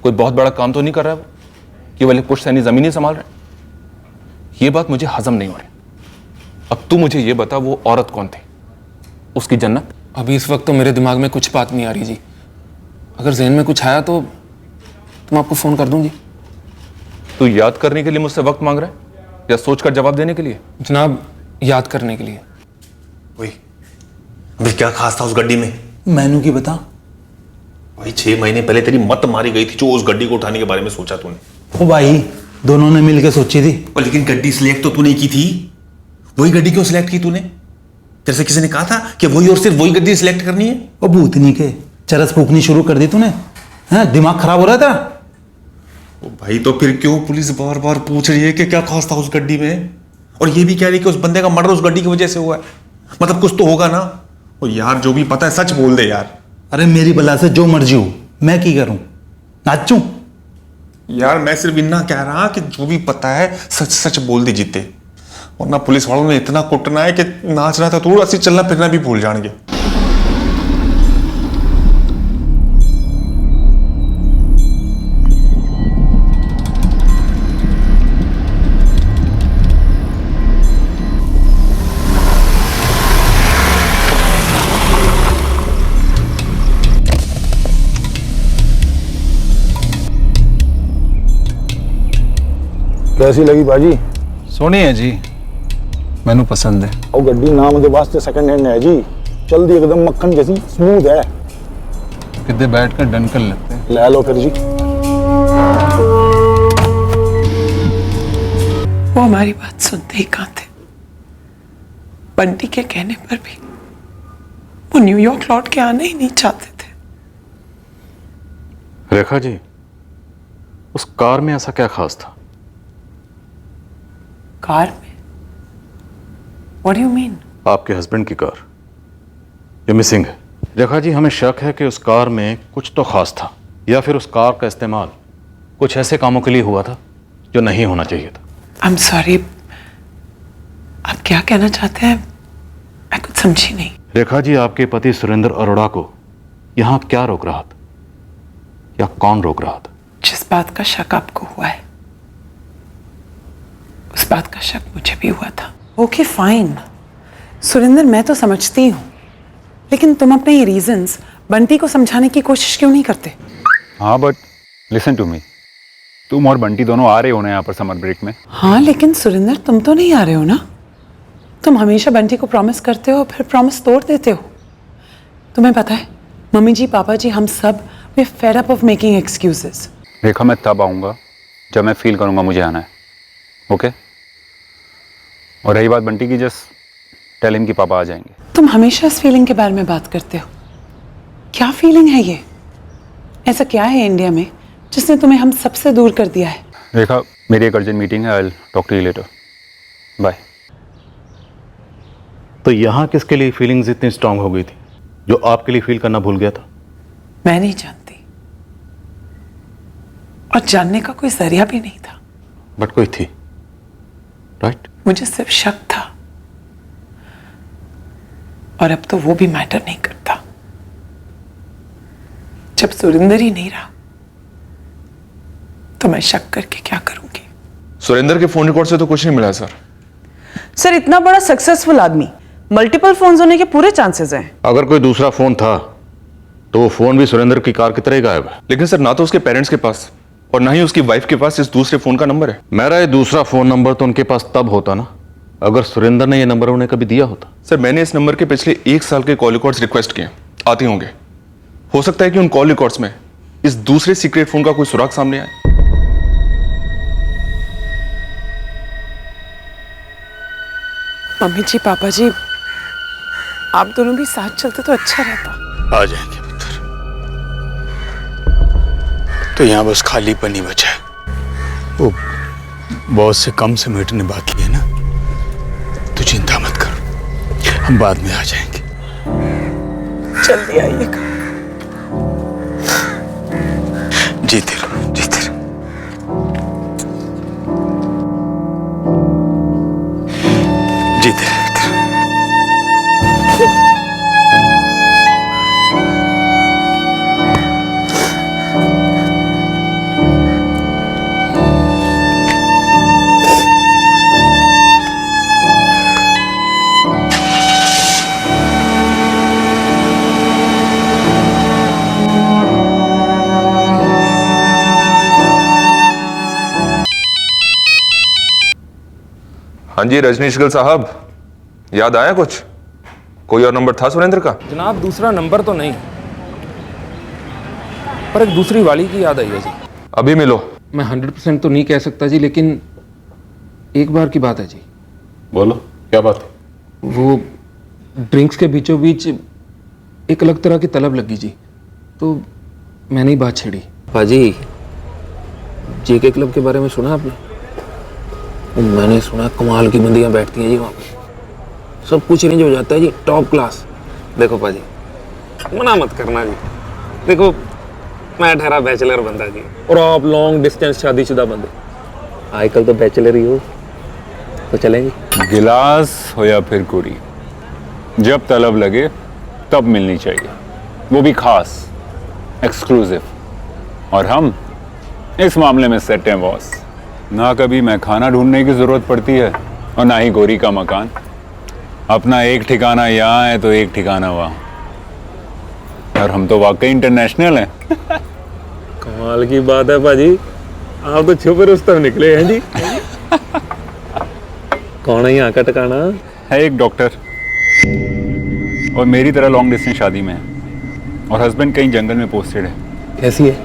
कोई बहुत बड़ा काम तो नहीं कर रहा है वो, केवल एक पुश्तैनी जमीन ही संभाल रहा है। ये बात मुझे हजम नहीं हो रही। अब तू मुझे ये बता, वो औरत कौन थी? उसकी जन्नत? अभी इस वक्त तो मेरे दिमाग में कुछ बात नहीं आ रही जी। अगर जहन में कुछ आया तो मैं आपको फोन कर दूं जी। तू याद करने के लिए मुझसे वक्त मांग रहा है या सोचकर जवाब देने के लिए? जनाब, याद करने के लिए। वही अभी क्या खास था उस गड्डी में? मैनू की बता। भाई 6 महीने पहले तेरी मत मारी गई थी जो उस गड्डी को उठाने के बारे में सोचा तूने। ओ भाई, दोनों ने मिलकर सोची थी। लेकिन गड्डी सिलेक्ट तो तूने की थी, वही गड्डी क्यों सिलेक्ट की तूने? तेरे से किसी ने कहा था कि वही और सिर्फ वही गड्डी सिलेक्ट करनी है? ओ भूतनी के चरस फूकनी शुरू कर दी तूने। हाँ, दिमाग खराब हो रहा था। ओ भाई, तो फिर क्यों पुलिस बार बार पूछ रही है कि क्या खास था उस गड्डी में, और ये भी कह रही है कि उस बंदे का मर्डर उस गड्डी की वजह से हुआ है? मतलब कुछ तो होगा ना। ओ यार, जो भी पता है सच बोल दे यार। अरे मेरी बला से जो मर्जी हो, मैं की करूं? नाचूं? यार मैं सिर्फ इतना कह रहा कि जो भी पता है सच सच बोल दे जीते, वरना पुलिस वालों ने इतना कुटना है कि नाचना था थोड़ा सी चलना फिरना भी भूल जाएंगे। कैसी लगी बाजी? सोनी है जी, मैनू पसंद है। और गड्डी नाम के वास्ते सेकंड हैंड है जी, चल दी एकदम मक्खन जैसी स्मूथ है। कितने बैठ कर डन कर लेते हैं। ले लो फिर जी। वो हमारी बात सुनते ही कहाँ थे। बंटी के कहने पर भी वो न्यूयॉर्क लौट के आना ही नहीं चाहते थे। रेखा जी, उस कार में ऐसा क्या खास था? कार में? What do you mean? आपके हस्बैंड की कार ये मिसिंग है। रेखा जी, हमें शक है कि उस कार में कुछ तो खास था, या फिर उस कार का इस्तेमाल कुछ ऐसे कामों के लिए हुआ था जो नहीं होना चाहिए था। I'm sorry, आप क्या कहना चाहते हैं? मैं कुछ समझी नहीं। रेखा जी, आपके पति सुरेंद्र अरोड़ा को यहाँ क्या रोक रहा था, या कौन रोक रहा था? जिस बात का शक आपको हुआ है, उस बात का शक मुझे भी हुआ था। ओके फाइन, सुरेंद्र, मैं तो समझती हूँ, लेकिन तुम अपने ये रीजंस बंटी को समझाने की कोशिश क्यों नहीं करते? हाँ बट लिसन टू मी, तुम और बंटी दोनों आ रहे हो ना यहाँ पर समर ब्रेक में? हाँ, लेकिन सुरेंद्र तुम तो नहीं आ रहे हो ना। तुम हमेशा बंटी को प्रॉमिस करते हो फिर प्रॉमिस तोड़ देते हो। तुम्हें पता है, मम्मी जी, पापा जी, हम सब we fed up of making excuses. Rekha, मैं तब आऊँगा जब मैं फील करूँगा मुझे आना है, ओके? और रही बात बंटी की, जस्ट टेल हिम कि पापा आ जाएंगे। तुम हमेशा इस फीलिंग के बारे में बात करते हो। क्या फीलिंग है ये? ऐसा क्या है इंडिया में जिसने तुम्हें हम सबसे दूर कर दिया है? रेखा, मेरी एक अर्जेंट मीटिंग है, I will talk to you later, bye. तो यहाँ किसके लिए फीलिंग्स इतनी स्ट्रांग हो गई थी जो आपके लिए फील करना भूल गया था? मैं नहीं जानती, और जानने का कोई जरिया भी नहीं था। बट कोई थी, राइट? मुझे सिर्फ शक था, और अब तो वो भी मैटर नहीं करता। जब सुरेंद्र ही नहीं रहा तो मैं शक करके क्या करूंगी? सुरेंद्र के फोन रिकॉर्ड से तो कुछ नहीं मिला सर। सर, इतना बड़ा सक्सेसफुल आदमी, मल्टीपल फोन्स होने के पूरे चांसेस हैं। अगर कोई दूसरा फोन था तो वो फोन भी सुरेंद्र की कार की तरह ही गायब है। लेकिन सर, ना तो उसके पेरेंट्स के पास और ना ही उसकी वाइफ के पास इस दूसरे फोन का नंबर है। मेरा ये दूसरा फोन नंबर तो उनके पास तब होता ना अगर सुरेंद्र ने ये नंबर उन्हें कभी दिया होता। सर, मैंने इस नंबर के पिछले 1 साल के कॉल रिकॉर्ड्स रिक्वेस्ट किए, आते होंगे। हो सकता है कि उन कॉल रिकॉर्ड्स में इस दूसरे सीक्रेट फोन का कोई सुराग सामने आए। मम्मी जी, पापा जी, आप दोनों भी साथ चलते तो अच्छा रहता। आ जाएंगे पुत्र, तो यहाँ बस खालीपन ही बचा है। वो बहुत से कम से मिटने बाकी है ना, तो चिंता मत करो, हम बाद में आ जाएंगे। जल्दी आइएगा। जीते रहो, जीते रहो। जीते रहो। हाँ जी रजनीश गिल साहब, याद आया कुछ? कोई और नंबर था सुरेंद्र का? जनाब, दूसरा नंबर तो नहीं, पर एक दूसरी वाली की याद आई है जी। अभी मिलो। मैं 100% तो नहीं कह सकता जी, लेकिन एक बार की बात है जी। बोलो, क्या बात है? वो ड्रिंक्स के बीचों बीच एक अलग तरह की तलब लगी जी, तो मैंने ही बात छेड़ी। पाजी, जेके क्लब के बारे में सुना आपने? मैंने सुना कमाल की बंदियां बैठती हैं जी वहाँ पे, सब कुछ रेंज हो जाता है जी, टॉप क्लास। देखो पाजी, मना मत करना जी, देखो मैं ठहरा बैचलर बंदा जी, और आप लॉन्ग डिस्टेंस शादीशुदा बंदे, आजकल तो बैचलर ही हो, तो चलेंगे। गिलास हो या फिर कुड़ी, जब तलब लगे तब मिलनी चाहिए, वो भी खास, एक्सक्लूसिव। और हम इस मामले में सेट हैं बॉस। ना कभी मैं खाना ढूंढने की जरूरत पड़ती है और ना ही गोरी का मकान। अपना एक ठिकाना यहाँ है तो एक ठिकाना वहाँ। और हम तो वाकई इंटरनेशनल हैं। कमाल की बात है पाजी, आप तो छुपे रुस्तम निकले हैं जी। कौन है यहाँ का ठिकाना? है एक डॉक्टर, और मेरी तरह लॉन्ग डिस्टेंस शादी में है, और हस्बैंड कहीं जंगल में पोस्टेड है। कैसी है?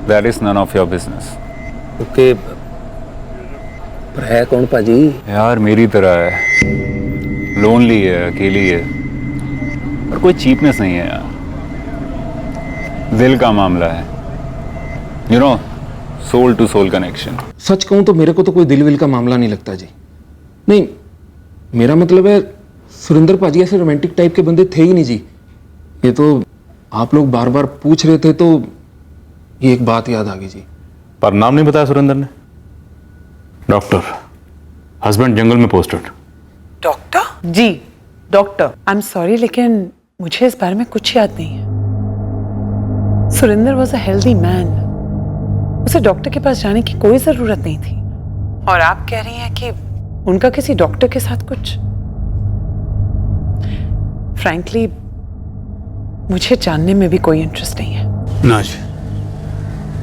That is none of your business. Okay, पर है कौन पाजी? यार मेरी तरह है, लोनली है, अकेली है, और कोई चीपनेस नहीं है यार, दिल का मामला है, you know, soul to soul connection. सच कहूं तो मेरे को तो कोई दिल विल का मामला नहीं लगता जी। नहीं, मेरा मतलब है सुरेंद्र पाजी ऐसे रोमांटिक टाइप के बंदे थे ही नहीं जी। ये तो आप लोग बार बार पूछ रहे थे तो ये एक बात याद आ गई जी। पर नाम नहीं बताया सुरेंद्र ने। डॉक्टर, हस्बैंड जंगल में पोस्टेड। डॉक्टर? जी, डॉक्टर। आई एम सॉरी, लेकिन मुझे इस बारे में कुछ याद नहीं है। Surendra was a healthy man, उसे डॉक्टर के पास जाने की कोई जरूरत नहीं थी। और आप कह रही हैं कि उनका किसी डॉक्टर के साथ कुछ? फ्रैंकली मुझे जानने में भी कोई इंटरेस्ट नहीं है। नाज,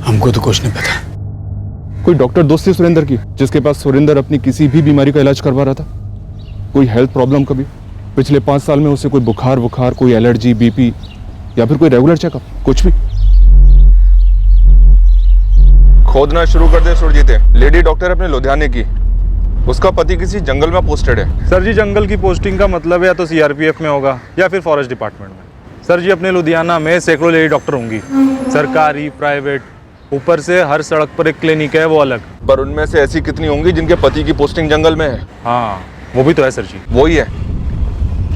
हमको तो कुछ नहीं पता। कोई डॉक्टर दोस्त थी सुरेंद्र की जिसके पास सुरेंद्र अपनी किसी भी बीमारी का इलाज करवा रहा था? कोई हेल्थ प्रॉब्लम कभी पिछले 5 साल में उसे कोई बुखार, कोई एलर्जी, बीपी या फिर कोई रेगुलर चेकअप, कुछ भी? खोदना शुरू कर दे सुरजीते। लेडी डॉक्टर अपने लुधियाने की, उसका पति किसी जंगल में पोस्टेड है। सर जी, जंगल की पोस्टिंग का मतलब या तो सीआरपीएफ में होगा या फिर फॉरेस्ट डिपार्टमेंट में। सर जी, अपने लुधियाना में सैकड़ों लेडी डॉक्टर होंगी, सरकारी, प्राइवेट, ऊपर से हर सड़क पर एक क्लिनिक है, वो अलग। पर उनमें से ऐसी कितनी होंगी जिनके पति की पोस्टिंग जंगल में है? हाँ, वो भी तो है सर जी। वही है,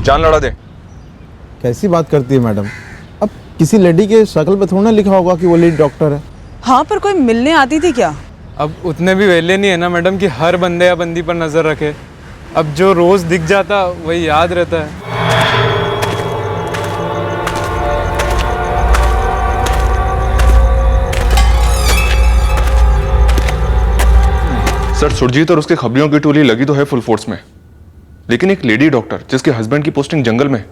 जान लड़ा दे। कैसी बात करती है मैडम? अब किसी लेडी के शक्ल पे थोड़ा ना लिखा होगा कि वो लेडी डॉक्टर है। हाँ, पर कोई मिलने आती थी क्या? अब उतने भी वेले नहीं है ना मैडम कि हर बंदे या बंदी पर नजर रखे। अब जो रोज दिख जाता वही याद रहता है। सर, सुरजीत और उसके खबरियों की टोली लगी तो है फुल फोर्स में, लेकिन एक लेडी डॉक्टर जिसके हस्बैंड की पोस्टिंग जंगल में,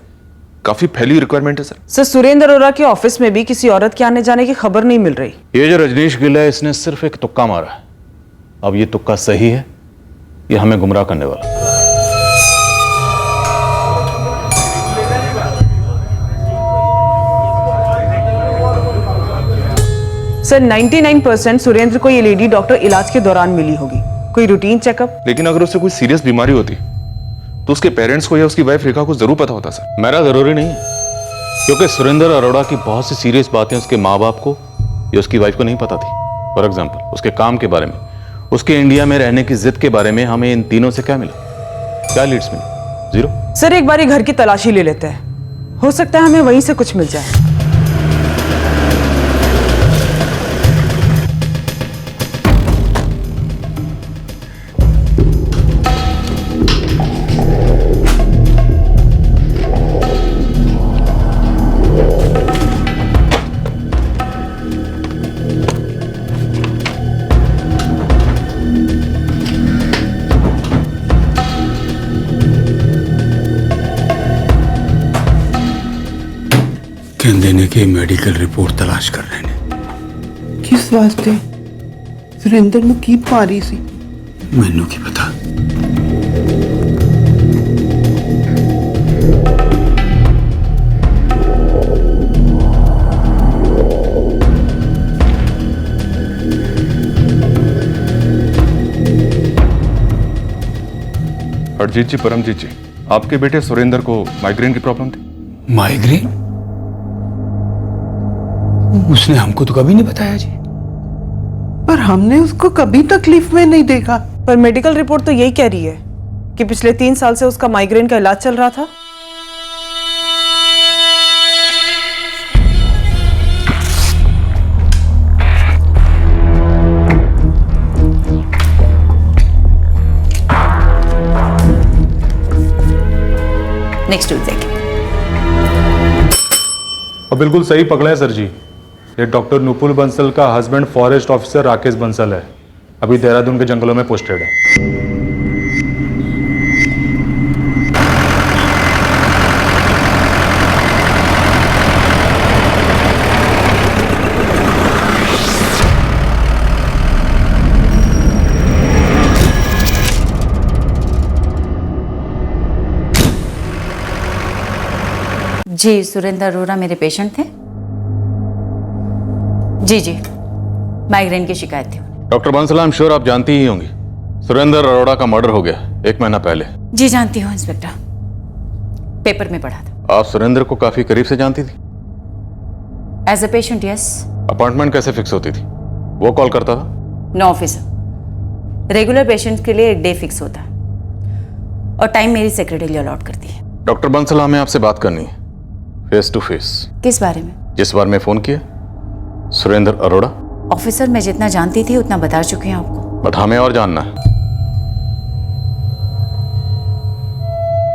काफी फैली रिक्वायरमेंट है सर। सर, सुरेंद्र अरोड़ा के ऑफिस में भी किसी औरत के आने जाने की खबर नहीं मिल रही। ये जो रजनीश गिल है, इसने सिर्फ एक तुक्का मारा है। अब ये तुक्का सही है, ये हमें गुमराह करने वाला। सर, 99% सुरेंद्र को ये लेडी डॉक्टर इलाज के दौरान मिली होगी, कोई रूटीन चेकअप। लेकिन अगर उसे कोई सीरियस बीमारी होती तो उसके पेरेंट्स को या उसकी वाइफ रेखा को जरूर पता होता सर। मेरा जरूरी नहीं है, क्योंकि सुरेंद्र अरोड़ा की बहुत सी सीरियस बातें उसके माँ बाप को या उसकी वाइफ को नहीं पता थी। फॉर एग्जाम्पल, उसके काम के बारे में, उसके इंडिया में रहने की जिद के बारे में हमें इन तीनों से क्या मिला? क्या लीड्स मिली? 0। सर, एक बार घर की तलाशी ले लेते हैं, हो सकता है हमें वहीं से कुछ मिल जाए। देने की मेडिकल रिपोर्ट तलाश कर रहे हैं। किस वास्ते? सुरेंद्र ਨੂੰ ਕੀ ਭਾਰੀ ਸੀ? मैनू की पता। हरजीत जी, परमजीत जी, आपके बेटे सुरेंद्र को माइग्रेन की प्रॉब्लम थी। माइग्रेन? उसने हमको तो कभी नहीं बताया जी। पर हमने उसको कभी तकलीफ में नहीं देखा। पर मेडिकल रिपोर्ट तो यही कह रही है कि पिछले 3 साल से उसका माइग्रेन का इलाज चल रहा था। नेक्स्ट वीक देखें। और बिल्कुल सही पकड़ा है सर जी। ये डॉक्टर नुपुल बंसल का husband forest officer Rakesh Bansal है, अभी देहरादून के जंगलों में पोस्टेड है। जी, सुरेंद्र अरोड़ा मेरे पेशेंट थे। जी जी, माइग्रेन की शिकायत थी। Doctor Bansal, I am sure आप जानती ही होंगी, सुरेंद्र अरोड़ा का मर्डर हो गया 1 महीना पहले। जी जानती हूँ इंस्पेक्टर, पेपर में पढ़ा था। आप सुरेंद्र को काफी करीब से जानती थी? As a patient yes. Appointment कैसे फिक्स होती थी? वो कॉल करता था? नो ऑफिसर, रेगुलर पेशेंट्स के लिए एक डे फिक्स होता है और टाइम मेरी सेक्रेटरी अलॉट करती है। डॉक्टर बंसल, हमें आपसे बात करनी है, फेस टू फेस। किस बारे में? जिस बार मैं फोन किया, सुरेंद्र अरोड़ा। ऑफिसर, मैं जितना जानती थी उतना बता चुकी हूँ आपको। बट हमें और जानना है।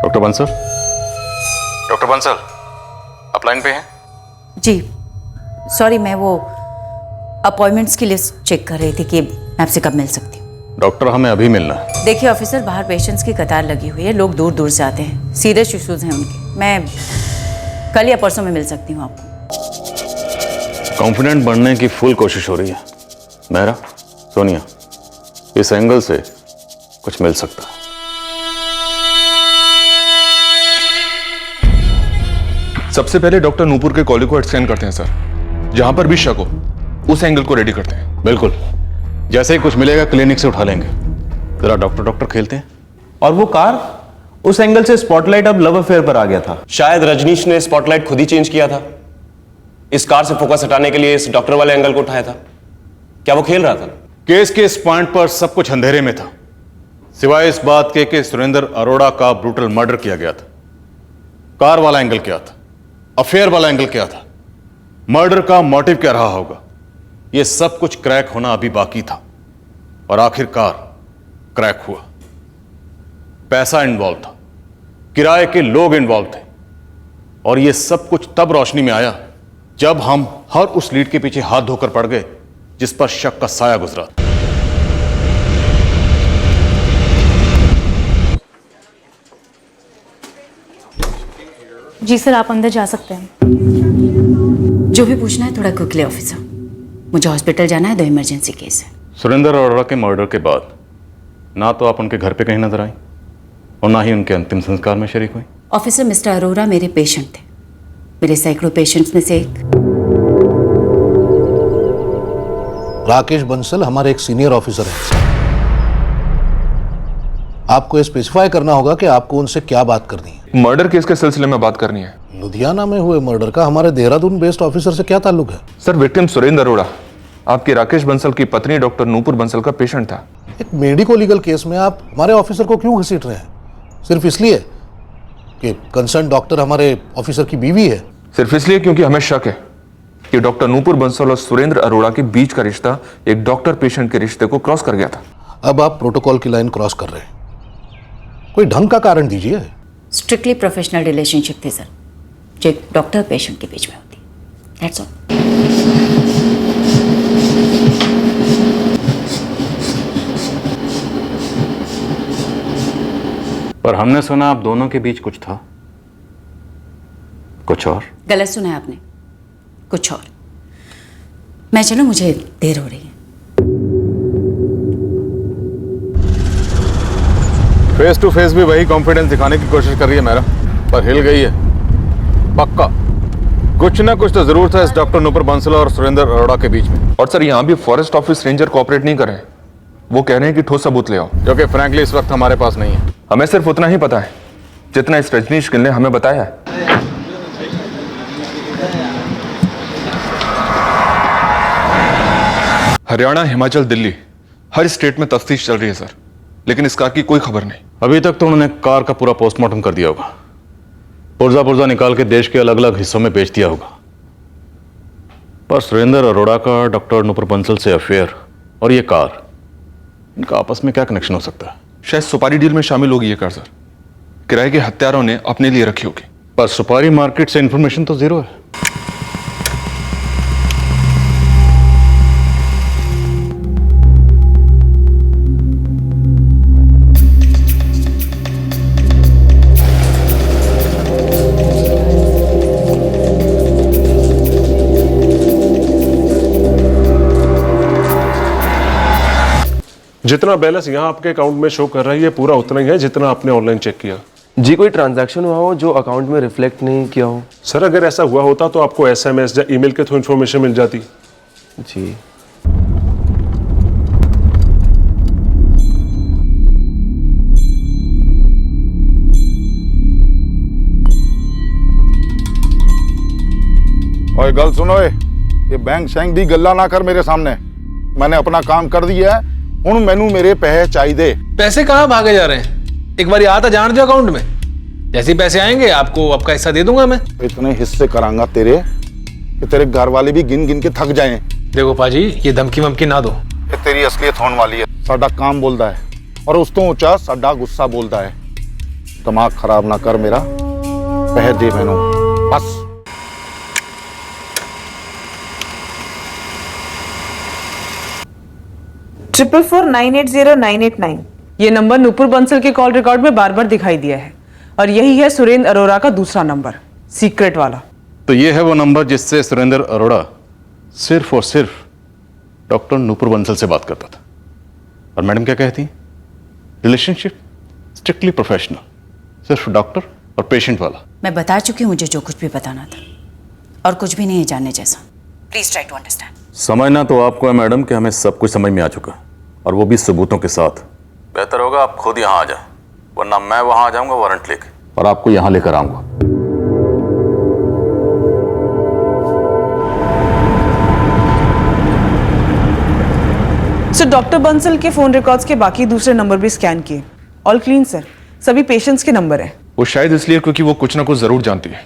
डॉक्टर बंसल, डॉक्टर बंसल, आप लाइन पे हैं? जी सॉरी, मैं वो अपॉइंटमेंट्स की लिस्ट चेक कर रही थी कि मैं आपसे कब मिल सकती हूँ। डॉक्टर, हमें अभी मिलना है। देखिए ऑफिसर, बाहर पेशेंट्स की कतार लगी हुई है, लोग दूर दूर से आते हैं, सीरियस इश्यूज हैं उनके। मैं कल या परसों में मिल सकती हूँ आपको। कॉन्फिडेंट बनने की फुल कोशिश हो रही है मेहरा, सोनिया। इस एंगल से कुछ मिल सकता है। सबसे पहले डॉक्टर नूपुर के कॉलिंग को स्कैन करते हैं सर। जहां पर भी शक हो उस एंगल को रेडी करते हैं। बिल्कुल, जैसे ही कुछ मिलेगा क्लिनिक से उठा लेंगे। जरा डॉक्टर खेलते हैं। और वो कार, उस एंगल से स्पॉटलाइट अब लव अफेयर पर आ गया था। शायद रजनीश ने स्पॉटलाइट खुद ही चेंज किया था। इस कार से फोकस हटाने के लिए इस डॉक्टर वाले एंगल को उठाया था। क्या वो खेल रहा था? केस के इस पॉइंट पर सब कुछ अंधेरे में था, सिवाय इस बात के कि सुरेंद्र अरोड़ा का ब्रूटल मर्डर किया गया था। कार वाला एंगल क्या था, अफेयर वाला एंगल क्या था, मर्डर का मोटिव क्या रहा होगा, यह सब कुछ क्रैक होना अभी बाकी था। और आखिरकार क्रैक हुआ। पैसा इन्वॉल्व था, किराए के लोग इन्वॉल्व थे, और यह सब कुछ तब रोशनी में आया जब हम हर उस लीड के पीछे हाथ धोकर पड़ गए जिस पर शक का साया गुजरा। जी सर, आप अंदर जा सकते हैं। जो भी पूछना है थोड़ा क्विकली ऑफिसर, मुझे हॉस्पिटल जाना है, 2 इमरजेंसी केस है। सुरेंद्र अरोड़ा के मर्डर के बाद ना तो आप उनके घर पे कहीं नजर आई और ना ही उनके अंतिम संस्कार में शरीक हुई। ऑफिसर, मिस्टर अरोड़ा मेरे पेशेंट थे, मेरे सैकड़ों पेशेंट्स में से एक। राकेश बंसल हमारे एक सीनियर ऑफिसर हैं। आपको स्पेसिफाई करना होगा कि आपको उनसे क्या बात करनी है। मर्डर केस के सिलसिले में बात करनी है। लुधियाना में हुए मर्डर का हमारे देहरादून बेस्ड ऑफिसर से क्या ताल्लुक है? सर, विक्टिम सुरेंद्र अरोड़ा आपके राकेश बंसल की पत्नी डॉक्टर नूपुर बंसल का पेशेंट था। एक मेडिको लीगल केस में आप हमारे ऑफिसर को क्यों घसीट रहे हैं? सिर्फ इसलिए कि कंसर्न डॉक्टर हमारे ऑफिसर की बीवी है? सिर्फ इसलिए क्योंकि हमें शक है कि डॉक्टर नूपुर बंसल और सुरेंद्र अरोड़ा के बीच का रिश्ता एक डॉक्टर पेशेंट के रिश्ते को क्रॉस कर गया था। अब आप प्रोटोकॉल की लाइन क्रॉस कर रहे हैं। कोई ढंग का कारण दीजिए। स्ट्रिक्टली प्रोफेशनल रिलेशनशिप थी सर, जो एक डॉक्टर पेशेंट के बीच में होती। That's all. पर हमने सुना आप दोनों के बीच कुछ था, कुछ और। गलत सुना है आपने, कुछ और। मैं चलूं, मुझे देर हो रही है। फेस टू फेस भी वही कॉन्फिडेंस दिखाने की कोशिश कर रही है मेरा, पर हिल गई है पक्का। कुछ ना कुछ तो जरूर था इस डॉक्टर नूपुर बंसल और सुरेंद्र अरोड़ा के बीच में। और सर, यहाँ भी फॉरेस्ट ऑफिस रेंजर कोऑपरेट नहीं कर रहे हैं। वो कह रहे हैं कि ठोस सबूत ले आओ, जो कि फ्रैंकली इस वक्त हमारे पास नहीं है। हमें सिर्फ उतना ही पता है जितना इस रजनीश गिल ने हमें बताया है। हरियाणा, हिमाचल, दिल्ली, हर स्टेट में तफ्तीश चल रही है सर, लेकिन इस कार की कोई खबर नहीं। अभी तक तो उन्होंने कार का पूरा पोस्टमार्टम कर दिया होगा, पुर्जा पुर्जा निकाल के देश के अलग अलग हिस्सों में बेच दिया होगा। पर सुरेंद्र अरोड़ा का डॉक्टर नूपुर बंसल से अफेयर और ये कार, इनका आपस में क्या कनेक्शन हो सकता है? शायद सुपारी डील में शामिल होगी ये कार सर। किराए के हत्यारों ने अपने लिए रखी होगी। पर सुपारी मार्केट से इंफॉर्मेशन तो जीरो है। जितना बैलेंस यहाँ आपके अकाउंट में शो कर रहा है ये पूरा उतना ही है जितना आपने ऑनलाइन चेक किया। जी, कोई ट्रांजैक्शन हुआ हो जो अकाउंट में रिफ्लेक्ट नहीं किया हो? सर, अगर ऐसा हुआ होता तो आपको SMS या ईमेल के थ्रू इन्फॉर्मेशन मिल जाती। जी। और गल सुनो, ये बैंक शैंक दी गल्ला ना कर मेरे सामने। मैंने अपना काम कर दिया है, हुण मैनू मेरे पैसे चाहिए। पैसे कहाँ भागे जा रहे हैं? एक बार आता जान दो अकाउंट में, जैसे पैसे आएंगे आपको आपका हिस्सा दे दूंगा मैं। इतने हिस्से करांगा तेरे कि तेरे घर वाले भी गिन गिन के थक जाएं। देखो पाजी, ये धमकी वमकी ना दो। ये तेरी असलियत होने वाली है। साडा काम बोलता है और उस तो ऊंचा साडा गुस्सा बोलता है। दिमाग खराब ना कर मेरा, पैसे दे मैनू बस। $444980989 ये नंबर नूपुर बंसल के कॉल रिकॉर्ड में बार बार दिखाई दिया है। और यही है सुरेंद्र अरोड़ा का दूसरा नंबर, सीक्रेट वाला। तो ये है वो नंबर जिससे सुरेंद्र अरोड़ा सिर्फ और सिर्फ डॉक्टर नूपुर बंसल से बात करता था। और मैडम क्या कहती? रिलेशनशिप स्ट्रिक्टली प्रोफेशनल, सिर्फ डॉक्टर और पेशेंट वाला। मैं बता चुकी हूँ मुझे जो कुछ भी बताना था, और कुछ भी नहीं है जानने जैसा। Please try to understand. समझना तो आपको है मैडम कि हमें सब कुछ समझ में आ चुका है, और वो भी सबूतों के साथ। बेहतर होगा आप खुद यहाँ आ जाए, वरना मैं वहां आ जाऊंगा वारंट लेके, और आपको यहाँ लेकर आऊंगा। सर, डॉक्टर बंसल के फोन रिकॉर्ड्स के बाकी दूसरे नंबर भी स्कैन किए, ऑल क्लीन सर। सभी पेशेंट्स के नंबर हैं। वो शायद इसलिए क्योंकि वो कुछ ना कुछ जरूर जानती है,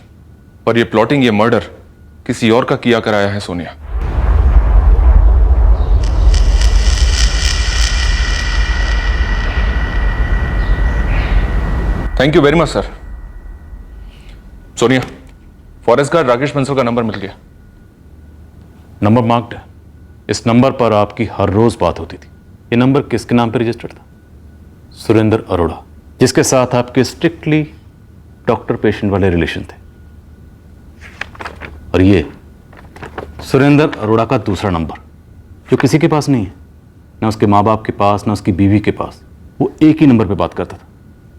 पर ये प्लॉटिंग, ये मर्डर किसी और का किया कराया है Sonia. Thank you very much sir. Sonia, forest guard Rakesh Bansal का नंबर मिल गया। नंबर मार्क्ड है। इस नंबर पर आपकी हर रोज बात होती थी। ये नंबर किसके नाम पर रजिस्टर्ड था? सुरेंद्र अरोड़ा, जिसके साथ आपके स्ट्रिक्टली डॉक्टर पेशेंट वाले रिलेशन थे। और ये सुरेंद्र अरोड़ा का दूसरा नंबर, जो किसी के पास नहीं है, ना उसके माँ बाप के पास, ना उसकी बीवी के पास। वो एक ही नंबर पे बात करता था।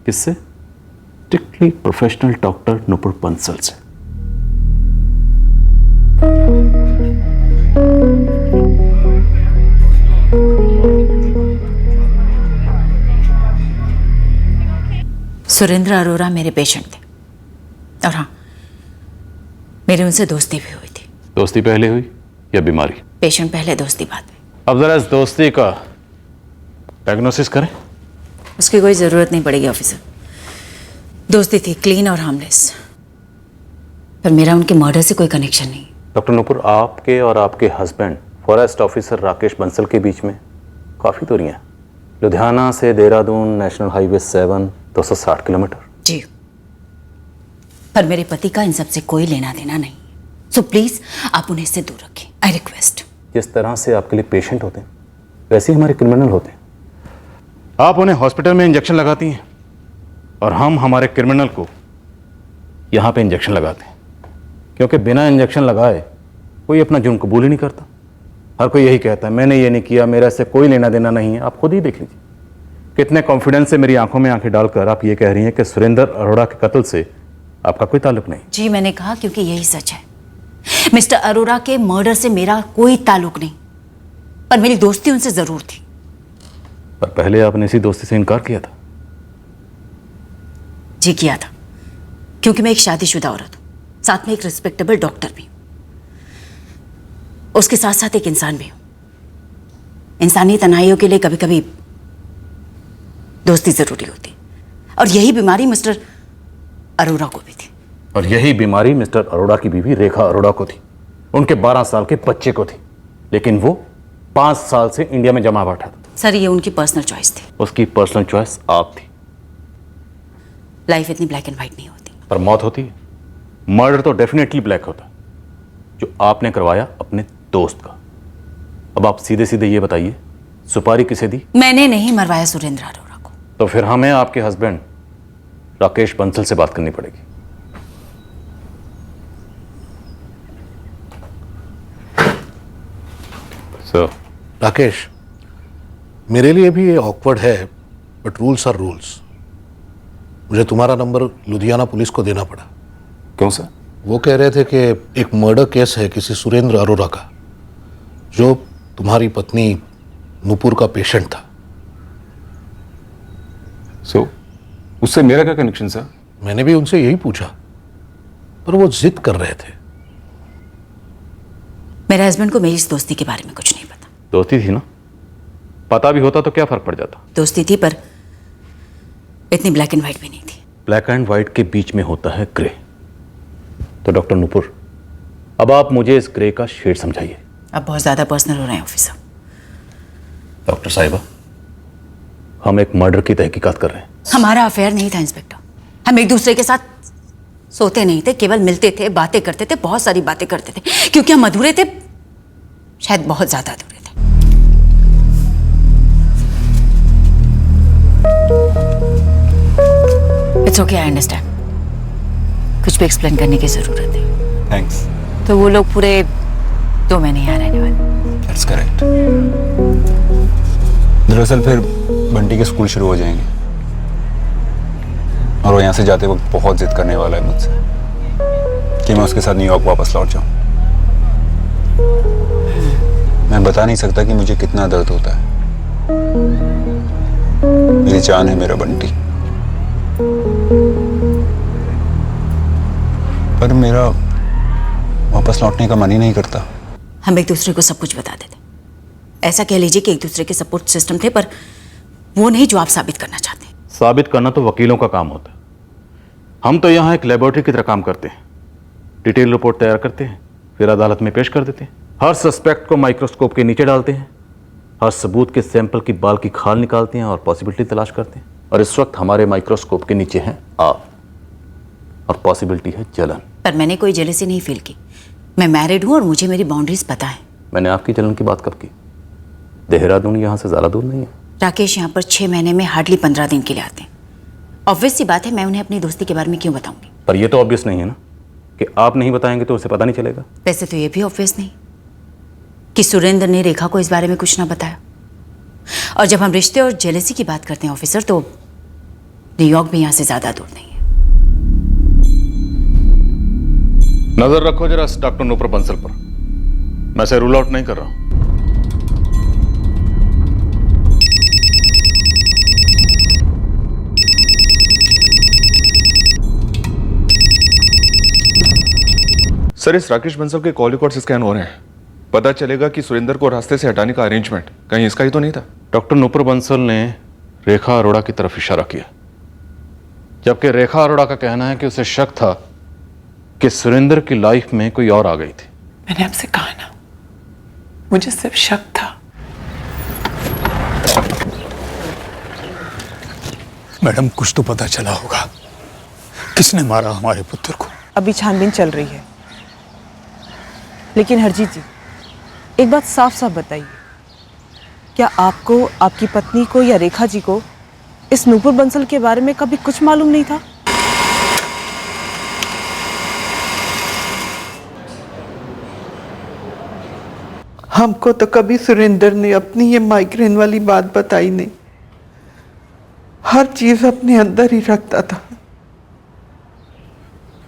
किससे? Strictly professional doctor Nupur Bansal से। सुरेंद्र अरोड़ा मेरे पेशेंट थे, और हाँ, मेरी उनसे दोस्ती भी हुई थी। दोस्ती पहले हुई या बीमारी? पेशेंट पहले, दोस्ती बाद में। अब जरा इस दोस्ती का डायग्नोसिस करें। उसकी कोई ज़रूरत नहीं पड़ेगी ऑफिसर। दोस्ती थी क्लीन और हार्मलेस, पर मेरा उनके मर्डर से कोई कनेक्शन नहीं। डॉक्टर नूपुर, आपके और आपके husband forest officer Rakesh Bansal के बीच में काफ़ी दूरियां हैं। लुधियाना से देहरादून नेशनल हाईवे 7 260 किलोमीटर। जी, पर मेरे पति का इन सब से कोई लेना देना नहीं, सो प्लीज आप उन्हें इससे दूर रखें, आई रिक्वेस्ट। जिस तरह से आपके लिए पेशेंट होते हैं, वैसे ही हमारे क्रिमिनल होते हैं। आप उन्हें हॉस्पिटल में इंजेक्शन लगाती हैं, और हम हमारे क्रिमिनल को यहाँ पे इंजेक्शन लगाते हैं, क्योंकि बिना इंजेक्शन लगाए कोई अपना जुर्म कबूल ही नहीं करता। हर कोई यही कहता है, मैंने ये नहीं किया, मेरा इससे कोई लेना देना नहीं है। आप खुद ही देख लीजिए कितने कॉन्फिडेंस से मेरी आंखों में आंखें डालकर आप ये कह रही हैं कि सुरेंद्र अरोड़ा के कत्ल से आपका कोई ताल्लुक नहीं। जी, मैंने कहा क्योंकि यही सच है। मिस्टर अरोड़ा के मर्डर से मेरा कोई ताल्लुक नहीं, पर मेरी दोस्ती उनसे जरूर थी। पर पहले आपने इसी दोस्ती से इनकार किया था। जी किया था, क्योंकि मैं एक शादीशुदा औरत हूं, साथ में एक रिस्पेक्टेबल डॉक्टर भी हूं, उसके साथ साथ एक इंसान भी हूं। इंसानी तनाइयों के लिए कभी कभी दोस्ती जरूरी होती, और यही बीमारी मिस्टर अरोड़ा को भी थी। और यही बीमारी मिस्टर अरोड़ा की बीवी रेखा अरोड़ा को थी, उनके 12 साल के बच्चे को थी, लेकिन वो 5 साल से इंडिया में जमा बैठा था। सर, ये उनकी पर्सनल चॉइस थी। उसकी पर्सनल चॉइस आप थी। लाइफ इतनी ब्लैक एंड व्हाइट नहीं होती। पर मौत होती है। मर्डर तो डेफिनेटली ब्लैक होता है, जो आपने करवाया अपने दोस्त का। अब आप सीधे सीधे ये बताइए, सुपारी किसे दी? मैंने नहीं मरवाया सुरेंद्र अरोड़ा को। तो फिर हमें आपके हस्बैंड राकेश बंसल से बात करनी पड़ेगी। सर। राकेश, मेरे लिए भी ये ऑकवर्ड है, बट रूल्स आर रूल्स। मुझे तुम्हारा नंबर लुधियाना पुलिस को देना पड़ा। क्यों सर? वो कह रहे थे कि एक मर्डर केस है किसी सुरेंद्र अरोड़ा का, जो तुम्हारी पत्नी नूपुर का पेशेंट था। सो उससे मेरा क्या कनेक्शन सर? मैंने भी उनसे यही पूछा, पर वो जिद कर रहे थे। मेरे हस्बैंड को मेरी इस दोस्ती के बारे में कुछ नहीं पता। दोस्ती थी ना, पता भी होता तो क्या फर्क पड़ जाता? दोस्ती थी, पर इतनी ब्लैक एंड व्हाइट भी नहीं थी। ब्लैक एंड व्हाइट के बीच में होता है ग्रे। तो डॉक्टर नूपुर, अब आप मुझे इस ग्रे का शेड समझाइए। अब बहुत ज्यादा पर्सनल हो रहे हैं ऑफिसर। डॉक्टर साहिबा, हम एक मर्डर की तहकीकात कर रहे हैं। हमारा अफेयर नहीं था इंस्पेक्टर। हम एक दूसरे के साथ सोते नहीं थे, केवल मिलते थे, बातें करते थे, बहुत सारी बातें करते थे, क्योंकि हम अधूरे थे, शायद बहुत ज्यादा अधूरे थे। It's okay, I understand. कुछ भी एक्सप्लेन करने की जरूरत है। थैंक्स। तो वो लोग पूरे 2 महीने यहाँ रहने वाले। That's correct. दरअसल फिर बंटी के स्कूल शुरू हो जाएंगे और वो यहाँ से जाते वक्त बहुत जिद करने वाला है मुझसे कि मैं उसके साथ न्यूयॉर्क वापस लौट जाऊं। मैं बता नहीं सकता कि मुझे कितना दर्द होता है। मेरी जान है मेरा बंटी, पर मेरा वापस लौटने का मन ही नहीं करता। हम एक दूसरे को सब कुछ बताते थे। ऐसा कह लीजिए कि एक दूसरे के सपोर्ट सिस्टम थे, पर वो नहीं जो आप साबित करना चाहते हैं। साबित करना तो वकीलों का काम होता है। हम तो यहाँ एक लेबोरेटरी की तरह काम करते हैं। डिटेल रिपोर्ट तैयार करते हैं, फिर अदालत में पेश कर देते हैं। हर सस्पेक्ट को माइक्रोस्कोप के नीचे डालते हैं, हर सबूत के सैंपल की बाल की खाल निकालते हैं और पॉसिबिलिटी तलाश करते हैं। और इस वक्त हमारे माइक्रोस्कोप के नीचे है आप और पॉसिबिलिटी है जलन। पर मैंने कोई जेलसी नहीं फील की। मैं मैरिड हूँ और मुझे मेरी बाउंड्रीज पता है। मैंने आपकी जलन की बात कब की? देहरादून यहाँ से ज़्यादा दूर नहीं है। राकेश यहाँ पर 6 महीने में हार्डली 15 दिन के लिए आते हैं। ऑब्वियस सी बात है, मैं उन्हें अपनी दोस्ती के बारे में क्यों बताऊंगी? पर यह तो ऑब्वियस नहीं है ना कि आप नहीं बताएंगे तो उसे पता नहीं चलेगा। वैसे तो ये भी ऑब्वियस नहीं कि सुरेंद्र ने रेखा को इस बारे में कुछ ना बताया। और जब हम रिश्ते और जेलसी की बात करते हैं ऑफिसर, तो न्यूयॉर्क भी यहाँ से ज्यादा दूर नहीं है। नजर रखो जरा डॉक्टर नूपुर बंसल पर। मैं से रूल आउट नहीं कर रहा हूं। सर, इस राकेश बंसल के कॉल रिकॉर्ड्स स्कैन हो रहे हैं। पता चलेगा कि सुरेंद्र को रास्ते से हटाने का अरेंजमेंट कहीं इसका ही तो नहीं था। डॉक्टर नूपुर बंसल ने रेखा अरोड़ा की तरफ इशारा किया, जबकि रेखा अरोड़ा का कहना है कि उसे शक था कि सुरेंद्र की लाइफ में कोई और आ गई थी। मैंने आपसे कहा ना, मुझे सिर्फ शक था। मैडम, कुछ तो पता चला होगा, किसने मारा हमारे पुत्र को? अभी छानबीन चल रही है। लेकिन हरजीत जी, एक बात साफ साफ बताइए, क्या आपको, आपकी पत्नी को या रेखा जी को इस नूपुर बंसल के बारे में कभी कुछ मालूम नहीं था? हमको तो कभी सुरेंद्र ने अपनी ये माइग्रेन वाली बात बताई नहीं। हर चीज अपने अंदर ही रखता था।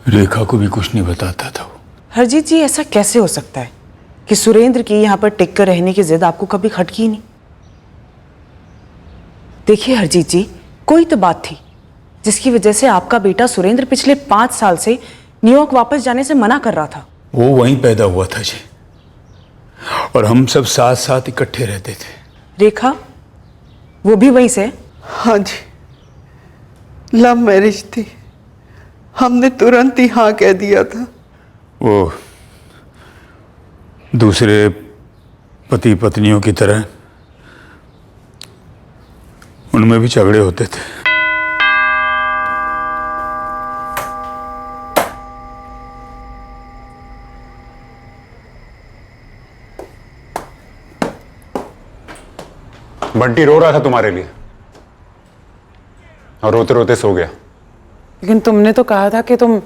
रेखा को भी कुछ नहीं बताता था वो। हरजीत जी, ऐसा कैसे हो सकता है कि सुरेंद्र की यहाँ पर टिक कर रहने की जिद आपको कभी खटकी नहीं? देखिए हरजीत जी, कोई तो बात थी जिसकी वजह से आपका बेटा सुरेंद्र पिछले 5 साल से न्यूयॉर्क वापस जाने से मना कर रहा था। वो वहीं पैदा हुआ था जी, और हम सब साथ साथ इकट्ठे रहते थे। रेखा, वो भी वहीं से? हाँ जी, लव मैरिज थी। हमने तुरंत ही हाँ कह दिया था। वो दूसरे पति पत्नियों की तरह उनमें भी झगड़े होते थे। बंटी रो रहा था तुम्हारे लिए और रोते रोते सो गया। लेकिन तुमने तो कहा था कि तुम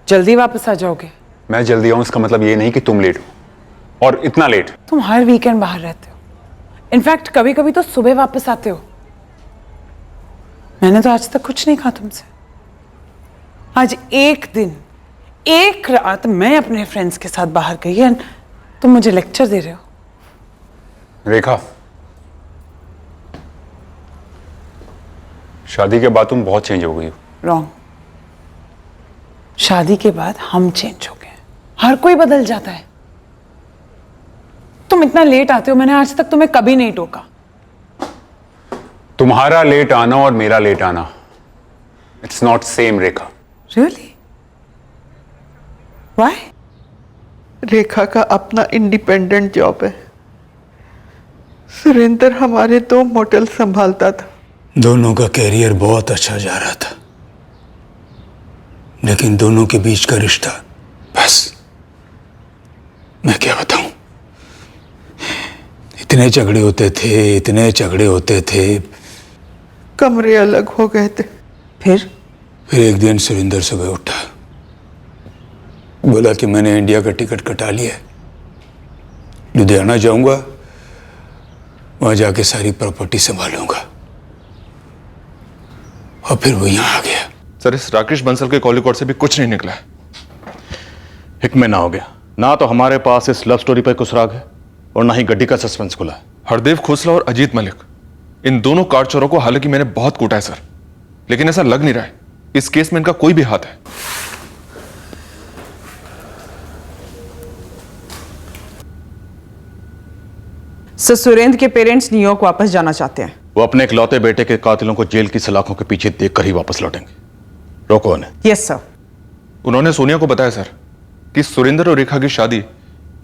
जल्दी वापस आ जाओगे। मैं जल्दी आऊं इसका मतलब ये नहीं कि तुम लेट हो, और इतना लेट। तुम हर वीकेंड बाहर रहते हो। इनफैक्ट कभी कभी तो सुबह वापस आते हो। मैंने तो आज तक कुछ नहीं कहा तुमसे। आज एक दिन, एक रात मैं अपने फ्रेंड्स के साथ बाहर गई है, तुम मुझे लेक्चर दे रहे हो। रेखा, शादी के बाद तुम बहुत चेंज हो गई हो। रॉन्ग। शादी के बाद हम चेंज हो गए। हर कोई बदल जाता है। तुम इतना लेट आते हो, मैंने आज तक तुम्हें कभी नहीं टोका। तुम्हारा लेट आना और मेरा लेट आना, it's not same Rekha. Really? Why? Rekha का अपना इंडिपेंडेंट जॉब है। सुरेंद्र हमारे 2 मोटल संभालता था। दोनों का कैरियर बहुत अच्छा जा रहा था, लेकिन दोनों के बीच का रिश्ता, बस मैं क्या बताऊं, इतने झगड़े होते थे, इतने झगड़े होते थे। कमरे अलग हो गए थे। फिर फिर एक दिन सुरेंद्र सुबह उठा, बोला कि मैंने इंडिया का टिकट कटा लिया है, लुधियाना जाऊंगा, वहां जाके सारी प्रॉपर्टी संभालूंगा। और फिर वो यहां आ गया। सर, इस राकेश बंसल के कॉल रिकॉर्ड से भी कुछ नहीं निकला है। एक महीना हो गया ना, तो हमारे पास इस लव स्टोरी पर कुछ राग है और ना ही गड्डी का सस्पेंस खुला है। हरदेव खोसला और अजीत मलिक, इन दोनों कार चोरों को हालांकि मैंने बहुत कूटा है सर, लेकिन ऐसा लग नहीं रहा है इस केस में इनका कोई भी हाथ है। सर, सुरेंद्र के पेरेंट्स न्यूयॉर्क वापस जाना चाहते हैं। वो अपने इकलौते बेटे के कातिलों को जेल की सलाखों के पीछे देखकर ही वापस लौटेंगे। रोको उन्हें। Yes sir. उन्होंने सोनिया को बताया सर कि सुरेंद्र और रेखा की शादी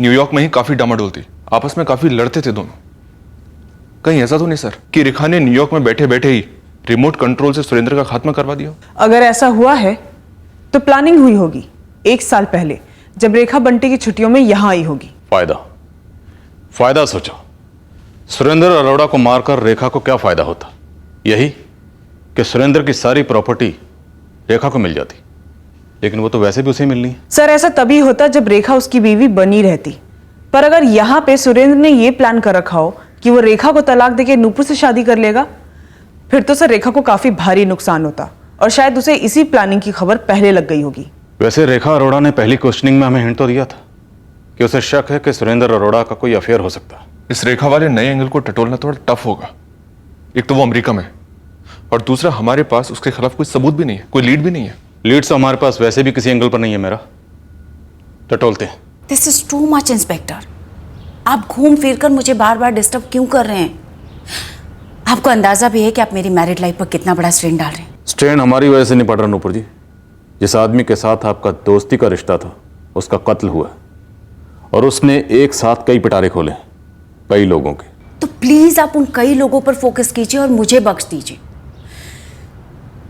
न्यूयॉर्क में ही काफी डामाडोल थी, आपस में काफी लड़ते थे दोनों। कहीं ऐसा तो नहीं सर कि रेखा ने न्यूयॉर्क में बैठे बैठे ही रिमोट कंट्रोल से सुरेंद्र का खात्मा करवा दिया? अगर ऐसा हुआ है तो प्लानिंग हुई होगी 1 साल पहले, जब रेखा बंटी की छुट्टियों में यहां आई होगी। फायदा सोचो। सुरेंद्र अरोड़ा को मारकर रेखा को क्या फायदा होता? यही कि सुरेंद्र की सारी प्रॉपर्टी रेखा को मिल जाती, लेकिन वो तो वैसे भी उसे मिलनी है। सर, ऐसा तभी होता जब रेखा उसकी बीवी बनी रहती। पर अगर यहां पे सुरेंद्र ने यह प्लान कर रखा हो कि वो रेखा को तलाक देके नूपुर से शादी कर लेगा, फिर तो सर रेखा को काफी भारी नुकसान होता और शायद उसे इसी प्लानिंग की खबर पहले लग गई होगी। वैसे रेखा अरोड़ा ने पहली क्वेश्चनिंग में हमें हिंट तो दिया था कि उसे शक है कि सुरेंद्र अरोड़ा का कोई अफेयर हो सकता है। इस रेखा वाले नए एंगल को टटोलना थोड़ा टफ होगा। एक तो वो अमेरिका में, और दूसरा हमारे पास उसके खिलाफ कोई सबूत भी नहीं है, कोई लीड भी नहीं है। लीड तो हमारे पास वैसे भी किसी एंगल पर नहीं है मेरा, टटोलते हैं। This is too much inspector. आप घूम फिर कर मुझे बार बार डिस्टर्ब क्यों कर रहे हैं? आपको अंदाजा भी है कि आप मेरी मैरिड लाइफ पर कितना बड़ा स्ट्रेन डाल रहे हैं। स्ट्रेन हमारी वजह से नहीं पड़ रहा नूपुर जी। जिस आदमी के साथ आपका दोस्ती का रिश्ता था उसका कत्ल हुआ और उसने एक साथ कई पिटारे खोले, कई लोगों के। तो प्लीज आप उन कई लोगों पर फोकस कीजिए और मुझे बख्श दीजिए।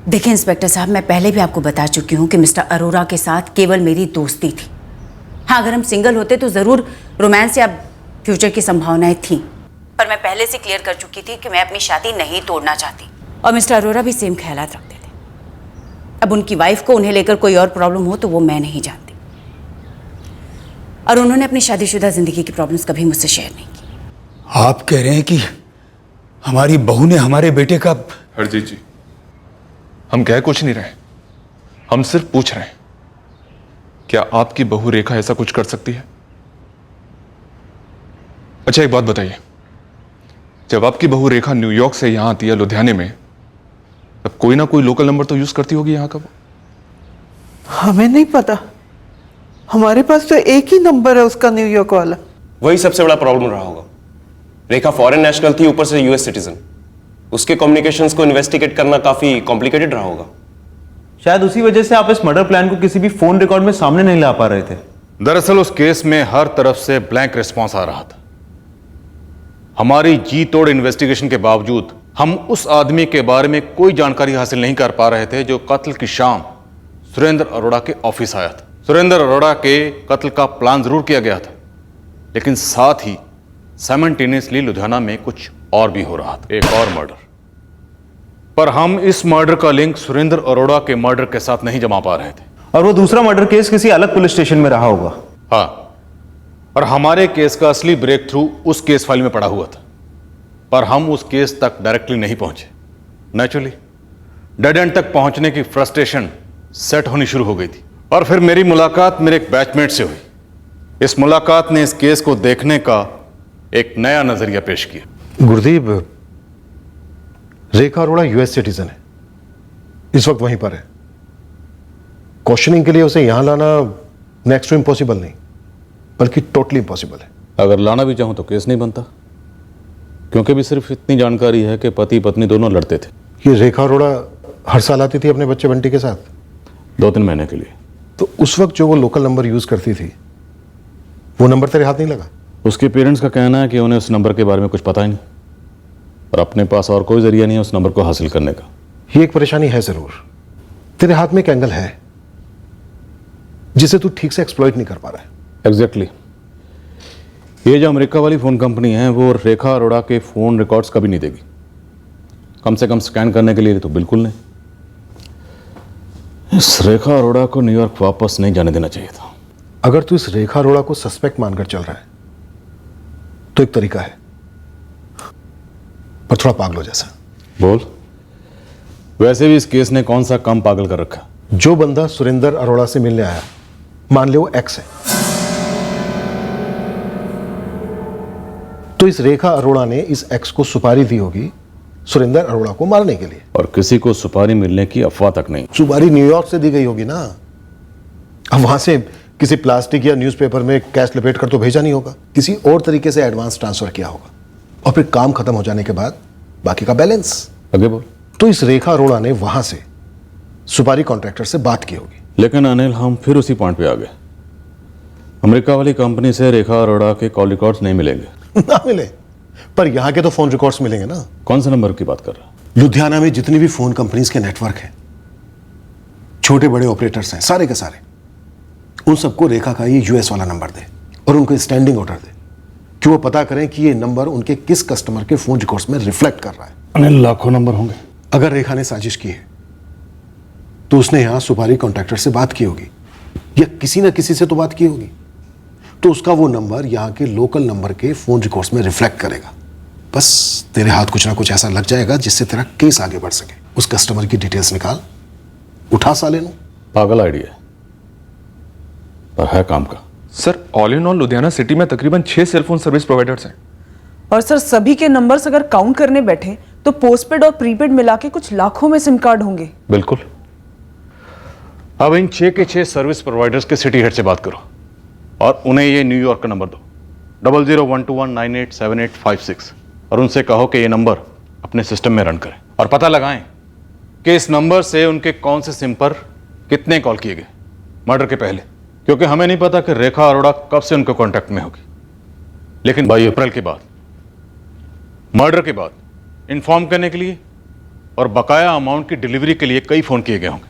देखिए इंस्पेक्टर साहब, मैं पहले भी आपको बता चुकी हूं कि मिस्टर अरोड़ा के साथ केवल मेरी दोस्ती थी। हाँ, अगर हम सिंगल होते तो जरूर रोमांस या फ्यूचर की संभावनाएं थी, पर मैं पहले से क्लियर कर चुकी थी कि मैं अपनी शादी नहीं तोड़ना चाहती, और मिस्टर अरोड़ा भी सेम ख्यालात रखते थे। अब उनकी वाइफ को उन्हें लेकर कोई और प्रॉब्लम हो तो वो मैं नहीं जानती, और उन्होंने अपनी शादीशुदा जिंदगी की प्रॉब्लम्स कभी मुझसे शेयर नहीं की। आप कह रहे हैं कि हमारी बहू ने हमारे बेटे का? हरजीत जी, हम कह कुछ नहीं रहे, हम सिर्फ पूछ रहे हैं, क्या आपकी बहू रेखा ऐसा कुछ कर सकती है? अच्छा, एक बात बताइए, जब आपकी बहू रेखा न्यूयॉर्क से यहां आती है लुधियाने में, तब कोई ना कोई लोकल नंबर तो यूज करती होगी यहां का? वो हमें नहीं पता, हमारे पास तो एक ही नंबर है उसका, न्यूयॉर्क वाला। वही सबसे बड़ा प्रॉब्लम रहा होगा। रेखा फॉरेन नेशनल थी, ऊपर से यूएस सिटीजन। उसके कम्युनिकेशंस को इन्वेस्टिगेट करना काफी कॉम्प्लिकेटेड रहा होगा। शायद उसी वजह से आप इस मर्डर प्लान को किसी भी फोन रिकॉर्ड में सामने नहीं ला पा रहे थे। दरअसल उस केस में हर तरफ से ब्लैंक रिस्पांस आ रहा था। हमारी जी तोड़ इन्वेस्टिगेशन के बावजूद हम उस आदमी के बारे में कोई जानकारी हासिल नहीं कर पा रहे थे जो कत्ल की शाम सुरेंद्र अरोड़ा के ऑफिस आया था। सुरेंद्र अरोड़ा के कत्ल का प्लान जरूर किया गया था, लेकिन साथ ही साइमल्टेनियसली लुधियाना में कुछ और भी हो रहा था, एक और मर्डर। पर हम इस मर्डर का लिंक सुरेंद्र अरोड़ा के मर्डर के साथ नहीं जमा पा रहे थे। और वो दूसरा मर्डर केस किसी अलग पुलिस स्टेशन में रहा होगा। हाँ, और हमारे केस का असली ब्रेक थ्रू उस केस फाइल में पड़ा हुआ था, पर हम उस केस तक डायरेक्टली नहीं पहुंचे। नेचुरली डेड एंड तक पहुंचने की फ्रस्ट्रेशन सेट होनी शुरू हो गई थी, और फिर मेरी मुलाकात मेरे एक बैचमेट से हुई। इस मुलाकात ने इस केस को देखने का एक नया नजरिया पेश किया। गुरदीप, रेखा अरोड़ा यूएस सिटीजन है, इस वक्त वहीं पर है। क्वेश्चनिंग के लिए उसे यहां लाना नेक्स्ट टू इम्पॉसिबल नहीं, बल्कि टोटली इम्पॉसिबल है। अगर लाना भी चाहूं तो केस नहीं बनता, क्योंकि भी सिर्फ इतनी जानकारी है कि पति पत्नी दोनों लड़ते थे। ये रेखा अरोड़ा हर साल आती थी अपने बच्चे बंटी के साथ 2-3 महीने के लिए। तो उस वक्त जो वो लोकल नंबर यूज करती थी, वो नंबर तेरे हाथ नहीं लगा? उसके पेरेंट्स का कहना है कि उन्हें उस नंबर के बारे में कुछ पता ही नहीं, और अपने पास और कोई जरिया नहीं है उस नंबर को हासिल करने का। ये एक परेशानी है जरूर। तेरे हाथ में एक एंगल है जिसे तू ठीक से एक्सप्लॉइट नहीं कर पा रहा है। एग्जैक्टली। ये जो अमेरिका वाली फोन कंपनी है वो रेखा अरोड़ा के फोन रिकॉर्ड्स कभी नहीं देगी, कम से कम स्कैन करने के लिए तो बिल्कुल नहीं। इस रेखा अरोड़ा को न्यूयॉर्क वापस नहीं जाने देना चाहिए था। अगर तू इस रेखा अरोड़ा को सस्पेक्ट मानकर चल रहा है तो एक तरीका है, पर थोड़ा पागलों जैसा। बोल। वैसे भी इस केस ने कौन सा काम पागल कर रखा? जो बंदा सुरेंद्र अरोड़ा से मिलने आया, मान ले वो एक्स है, तो इस रेखा अरोड़ा ने इस एक्स को सुपारी दी होगी सुरेंद्र अरोड़ा को मारने के लिए। और किसी को सुपारी मिलने की अफवाह तक नहीं। सुपारी न्यूयॉर्क से दी गई होगी ना, अब वहां से किसी प्लास्टिक या न्यूज़पेपर में कैश लपेट कर तो भेजा नहीं होगा, किसी और तरीके से एडवांस ट्रांसफर किया होगा और फिर काम खत्म हो जाने के बाद बाकी का बैलेंस। आगे बोल। तो इस रेखा अरोड़ा ने वहां से सुपारी कॉन्ट्रैक्टर से बात की होगी। लेकिन अनिल, हम फिर उसी पॉइंट पे आ गए। अमेरिका वाली कंपनी से रेखा अरोड़ा के कॉल रिकॉर्ड्स नहीं मिलेंगे। ना मिले, पर यहां के तो फोन रिकॉर्ड्स मिलेंगे ना। कौन से नंबर की बात कर रहा है? लुधियाना में जितनी भी फोन कंपनीज के नेटवर्क हैं, छोटे बड़े ऑपरेटर्स हैं, सारे के सारे, उन सबको रेखा का ये यूएस वाला नंबर दे और उनको स्टैंडिंग ऑर्डर दे कि वो पता करें कि ये नंबर उनके किस कस्टमर के फोन रिकॉर्ड्स में रिफ्लेक्ट कर रहा है। अनिल, लाखों नंबर होंगे। अगर रेखा ने साजिश की है तो उसने यहां सुपारी कॉन्ट्रैक्टर से बात की होगी या किसी ना किसी से तो बात की होगी, तो उसका वो नंबर यहां के लोकल नंबर के फोन रिकॉर्ड्स में रिफ्लेक्ट करेगा। बस तेरे हाथ कुछ ना कुछ ऐसा लग जाएगा जिससे तेरा केस आगे बढ़ सके। उस कस्टमर की डिटेल्स निकाल, उठा साले नु। पागल आइडिया है, पर है काम का। Sir, all in all Ludhiana city में तकरीबन 6 सेलफोन सर्विस प्रोवाइडर्स हैं। और सर, सभी के नंबर्स अगर काउंट करने बैठे तो पोस्टपेड और प्रीपेड मिला के कुछ लाखों में सिम कार्ड होंगे। बिल्कुल। अब इन 6 के 6 सर्विस प्रोवाइडर्स के सिटी हेड से बात करो और उन्हें ये न्यूयॉर्क का नंबर दो 0012198785 और उनसे कहो कि ये नंबर अपने सिस्टम में रन करें और पता लगाएं कि इस नंबर से उनके कौन से सिम पर कितने कॉल किए गए मर्डर के पहले, क्योंकि हमें नहीं पता कि रेखा अरोड़ा कब से उनके कांटेक्ट में होगी, लेकिन 22 अप्रैल के बाद, मर्डर के बाद इन्फॉर्म करने के लिए और बकाया अमाउंट की डिलीवरी के लिए कई फोन किए गए होंगे,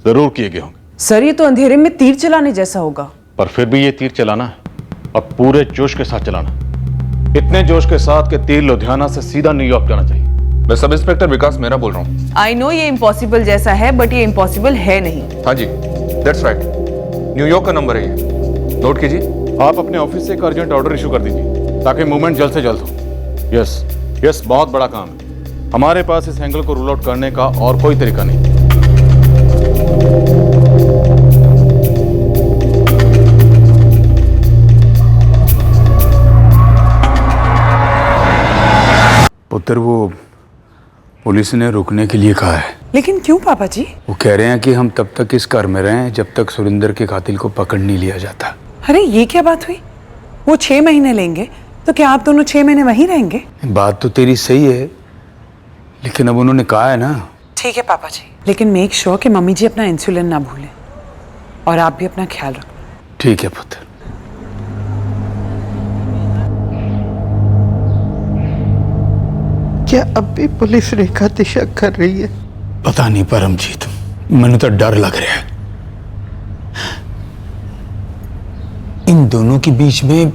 जरूर किए गए होंगे। सर, ये तो अंधेरे में तीर चलाने जैसा होगा। पर फिर भी ये तीर चलाना है और पूरे जोश के साथ चलाना, इतने जोश के साथ कि तीर लुधियाना से सीधा न्यूयॉर्क जाना चाहिए। मैं सब इंस्पेक्टर विकास मेहरा बोल रहा हूँ। आई नो ये इम्पॉसिबल जैसा है, बट ये इम्पॉसिबल है नहीं। हाँ जी, दैट्स राइट। न्यूयॉर्क का नंबर है ये, नोट कीजिए। आप अपने ऑफिस से एक अर्जेंट ऑर्डर इशू कर दीजिए ताकि मूवमेंट जल्द से जल्द हो। यस यस, बहुत बड़ा काम है। हमारे पास इस एंगल को रूल आउट करने का और कोई तरीका नहीं। पुत्र, वो पुलिस ने रुकने के लिए कहा है। लेकिन क्यों पापा जी? वो कह रहे हैं कि हम तब तक इस घर में रहें जब तक सुरेंद्र के कातिल को पकड़ नहीं लिया जाता। अरे ये क्या बात हुई? वो 6 महीने लेंगे तो क्या आप दोनों 6 महीने वहीं रहेंगे? बात तो तेरी सही है, लेकिन अब उन्होंने कहा है ना। ठीक है पापा जी, लेकिन मेक श्योर कि मम्मी जी अपना इंसुलिन ना भूलें और आप भी अपना ख्याल रखना। ठीक है पुत्र। क्या अब भी पुलिस रेखा पे शक कर रही है? पता नहीं परमजीत, मैंने तो डर लग रहा है। इन दोनों के बीच में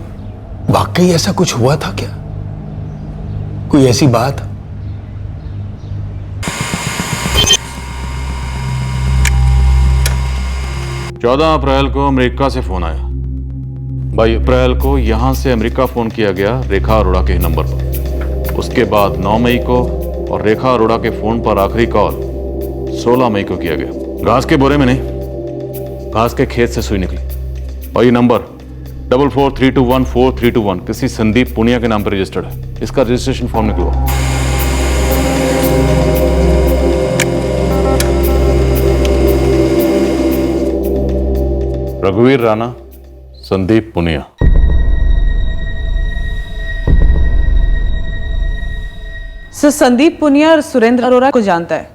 वाकई ऐसा कुछ हुआ था क्या? कोई ऐसी बात? चौदह अप्रैल को अमेरिका से फोन आया। 22 अप्रैल को यहां से अमेरिका फोन किया गया रेखा अरोड़ा के नंबर पर। उसके बाद 9 मई को और रेखा अरोड़ा के फोन पर आखिरी कॉल 16 मई को किया गया। घास के बोरे में नहीं, घास के खेत से सुई निकली। और ये नंबर 44321431 किसी संदीप पुनिया के नाम पर रजिस्टर्ड है। इसका रजिस्ट्रेशन फॉर्म निकलवा। रघुवीर राणा, संदीप पुनिया। सर, संदीप पुनिया और सुरेंद्र अरोड़ा को जानता है,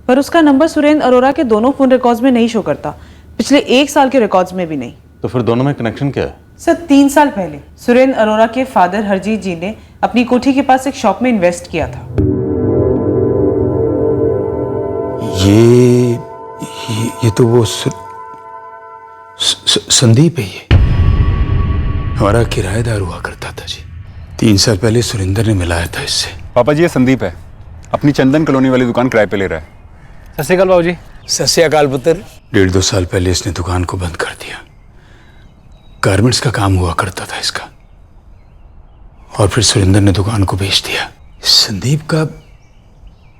पर उसका नंबर सुरेंद्र अरोड़ा के दोनों फोन रिकॉर्ड्स में नहीं शो करता, पिछले 1 साल के रिकॉर्ड्स में भी नहीं। तो फिर दोनों में कनेक्शन क्या है? सर, 3 साल पहले सुरेंद्र अरोड़ा के फादर हरजीत जी ने अपनी कोठी के पास एक शॉप में इन्वेस्ट किया था। ये तो वो संदीप है। ये हमारा किराएदार हुआ करता था जी। 3 साल पहले सुरेंद्र ने मिलाया था इससे। पापा जी, ये संदीप है, अपनी चंदन कॉलोनी वाली दुकान किराए पे ले रहा है। सत श्री अकाल बाबू जी। सत श्री अकाल पुत्र। 1.5-2 साल पहले इसने दुकान को बंद कर दिया। गारमेंट्स का काम हुआ करता था इसका, और फिर सुरेंद्र ने दुकान को बेच दिया। संदीप का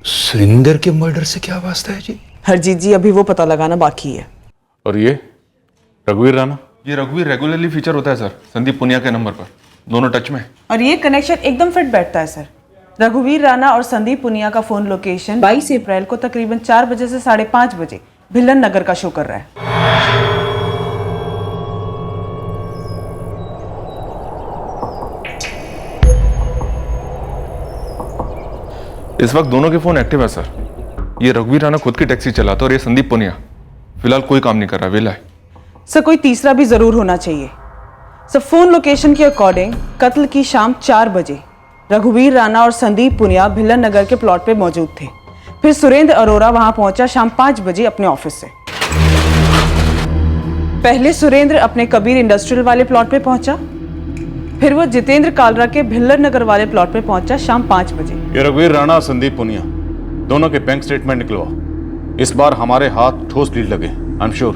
सुरेंद्र के मर्डर से क्या वास्ता है जी? हरजीत जी, अभी वो पता लगाना बाकी है। और ये रघुवीर राणा? ये रघुवीर रेगुलरली फीचर होता है सर संदीप पुनिया के नंबर पर, दोनों टच में। और ये कनेक्शन एकदम फिट बैठता है सर। रघुवीर राणा और संदीप पुनिया का फोन लोकेशन 22 अप्रैल को तकरीबन 4 बजे से 5:30 बजे भिल्लन नगर का शो कर रहा है। इस वक्त दोनों के फोन एक्टिव है सर। ये रघुवीर राणा खुद की टैक्सी चलाता और ये संदीप पुनिया फिलहाल कोई काम नहीं कर रहा, वेला है। सर कोई तीसरा भी जरूर होना चाहिए। सर फोन लोकेशन के अकॉर्डिंग कत्ल की शाम 4 बजे रघुवीर राणा और संदीप पुनिया भिल्लन नगर के प्लॉट पे मौजूद थे। फिर सुरेंद्र अरोरा वहां पहुंचा शाम 5 बजे अपने ऑफिस से। पहले सुरेंद्र अपने कबीर इंडस्ट्रियल वाले प्लॉट पे पहुंचा, फिर वो जितेंद्र कालरा के भिल्लन नगर वाले प्लॉट पे पहुंचा शाम 5 बजे। ये रघुवीर राणा और संदीप पुनिया दोनों के बैंक स्टेटमेंट निकलवा। इस बार हमारे हाथ ठोस लीड लगे। आई एम श्योर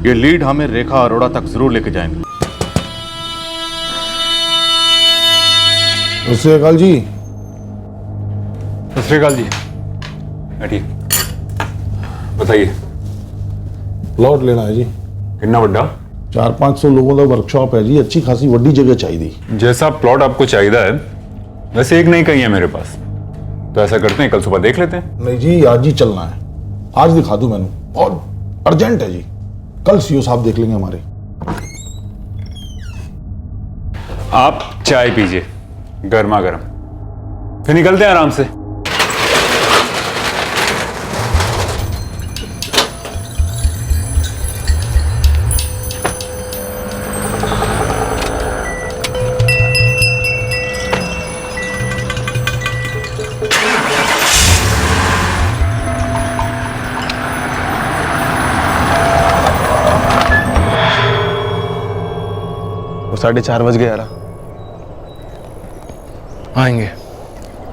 ये लीड हमें रेखा अरोड़ा तक जरूर लेके जाएंगे। सत श्री अकाल जी। सत श्री अकाल जी। बैठिए, बताइए। प्लॉट लेना है जी। कितना बड़ा? 400-500 लोगों का वर्कशॉप है जी, अच्छी खासी वड्डी जगह चाहिए। जैसा प्लॉट आपको चाहिए है वैसे एक नहीं कहीं है मेरे पास, तो ऐसा करते हैं कल सुबह देख लेते हैं। नहीं जी, आज ही चलना है। आज दिखा दूं मैंने, बहुत अर्जेंट है जी। कल सीओ साहब देख लेंगे हमारे। आप चाय पीजिए गर्मा गर्म, फिर निकलते हैं आराम से। वो 4:30 बज गए यार। आएंगे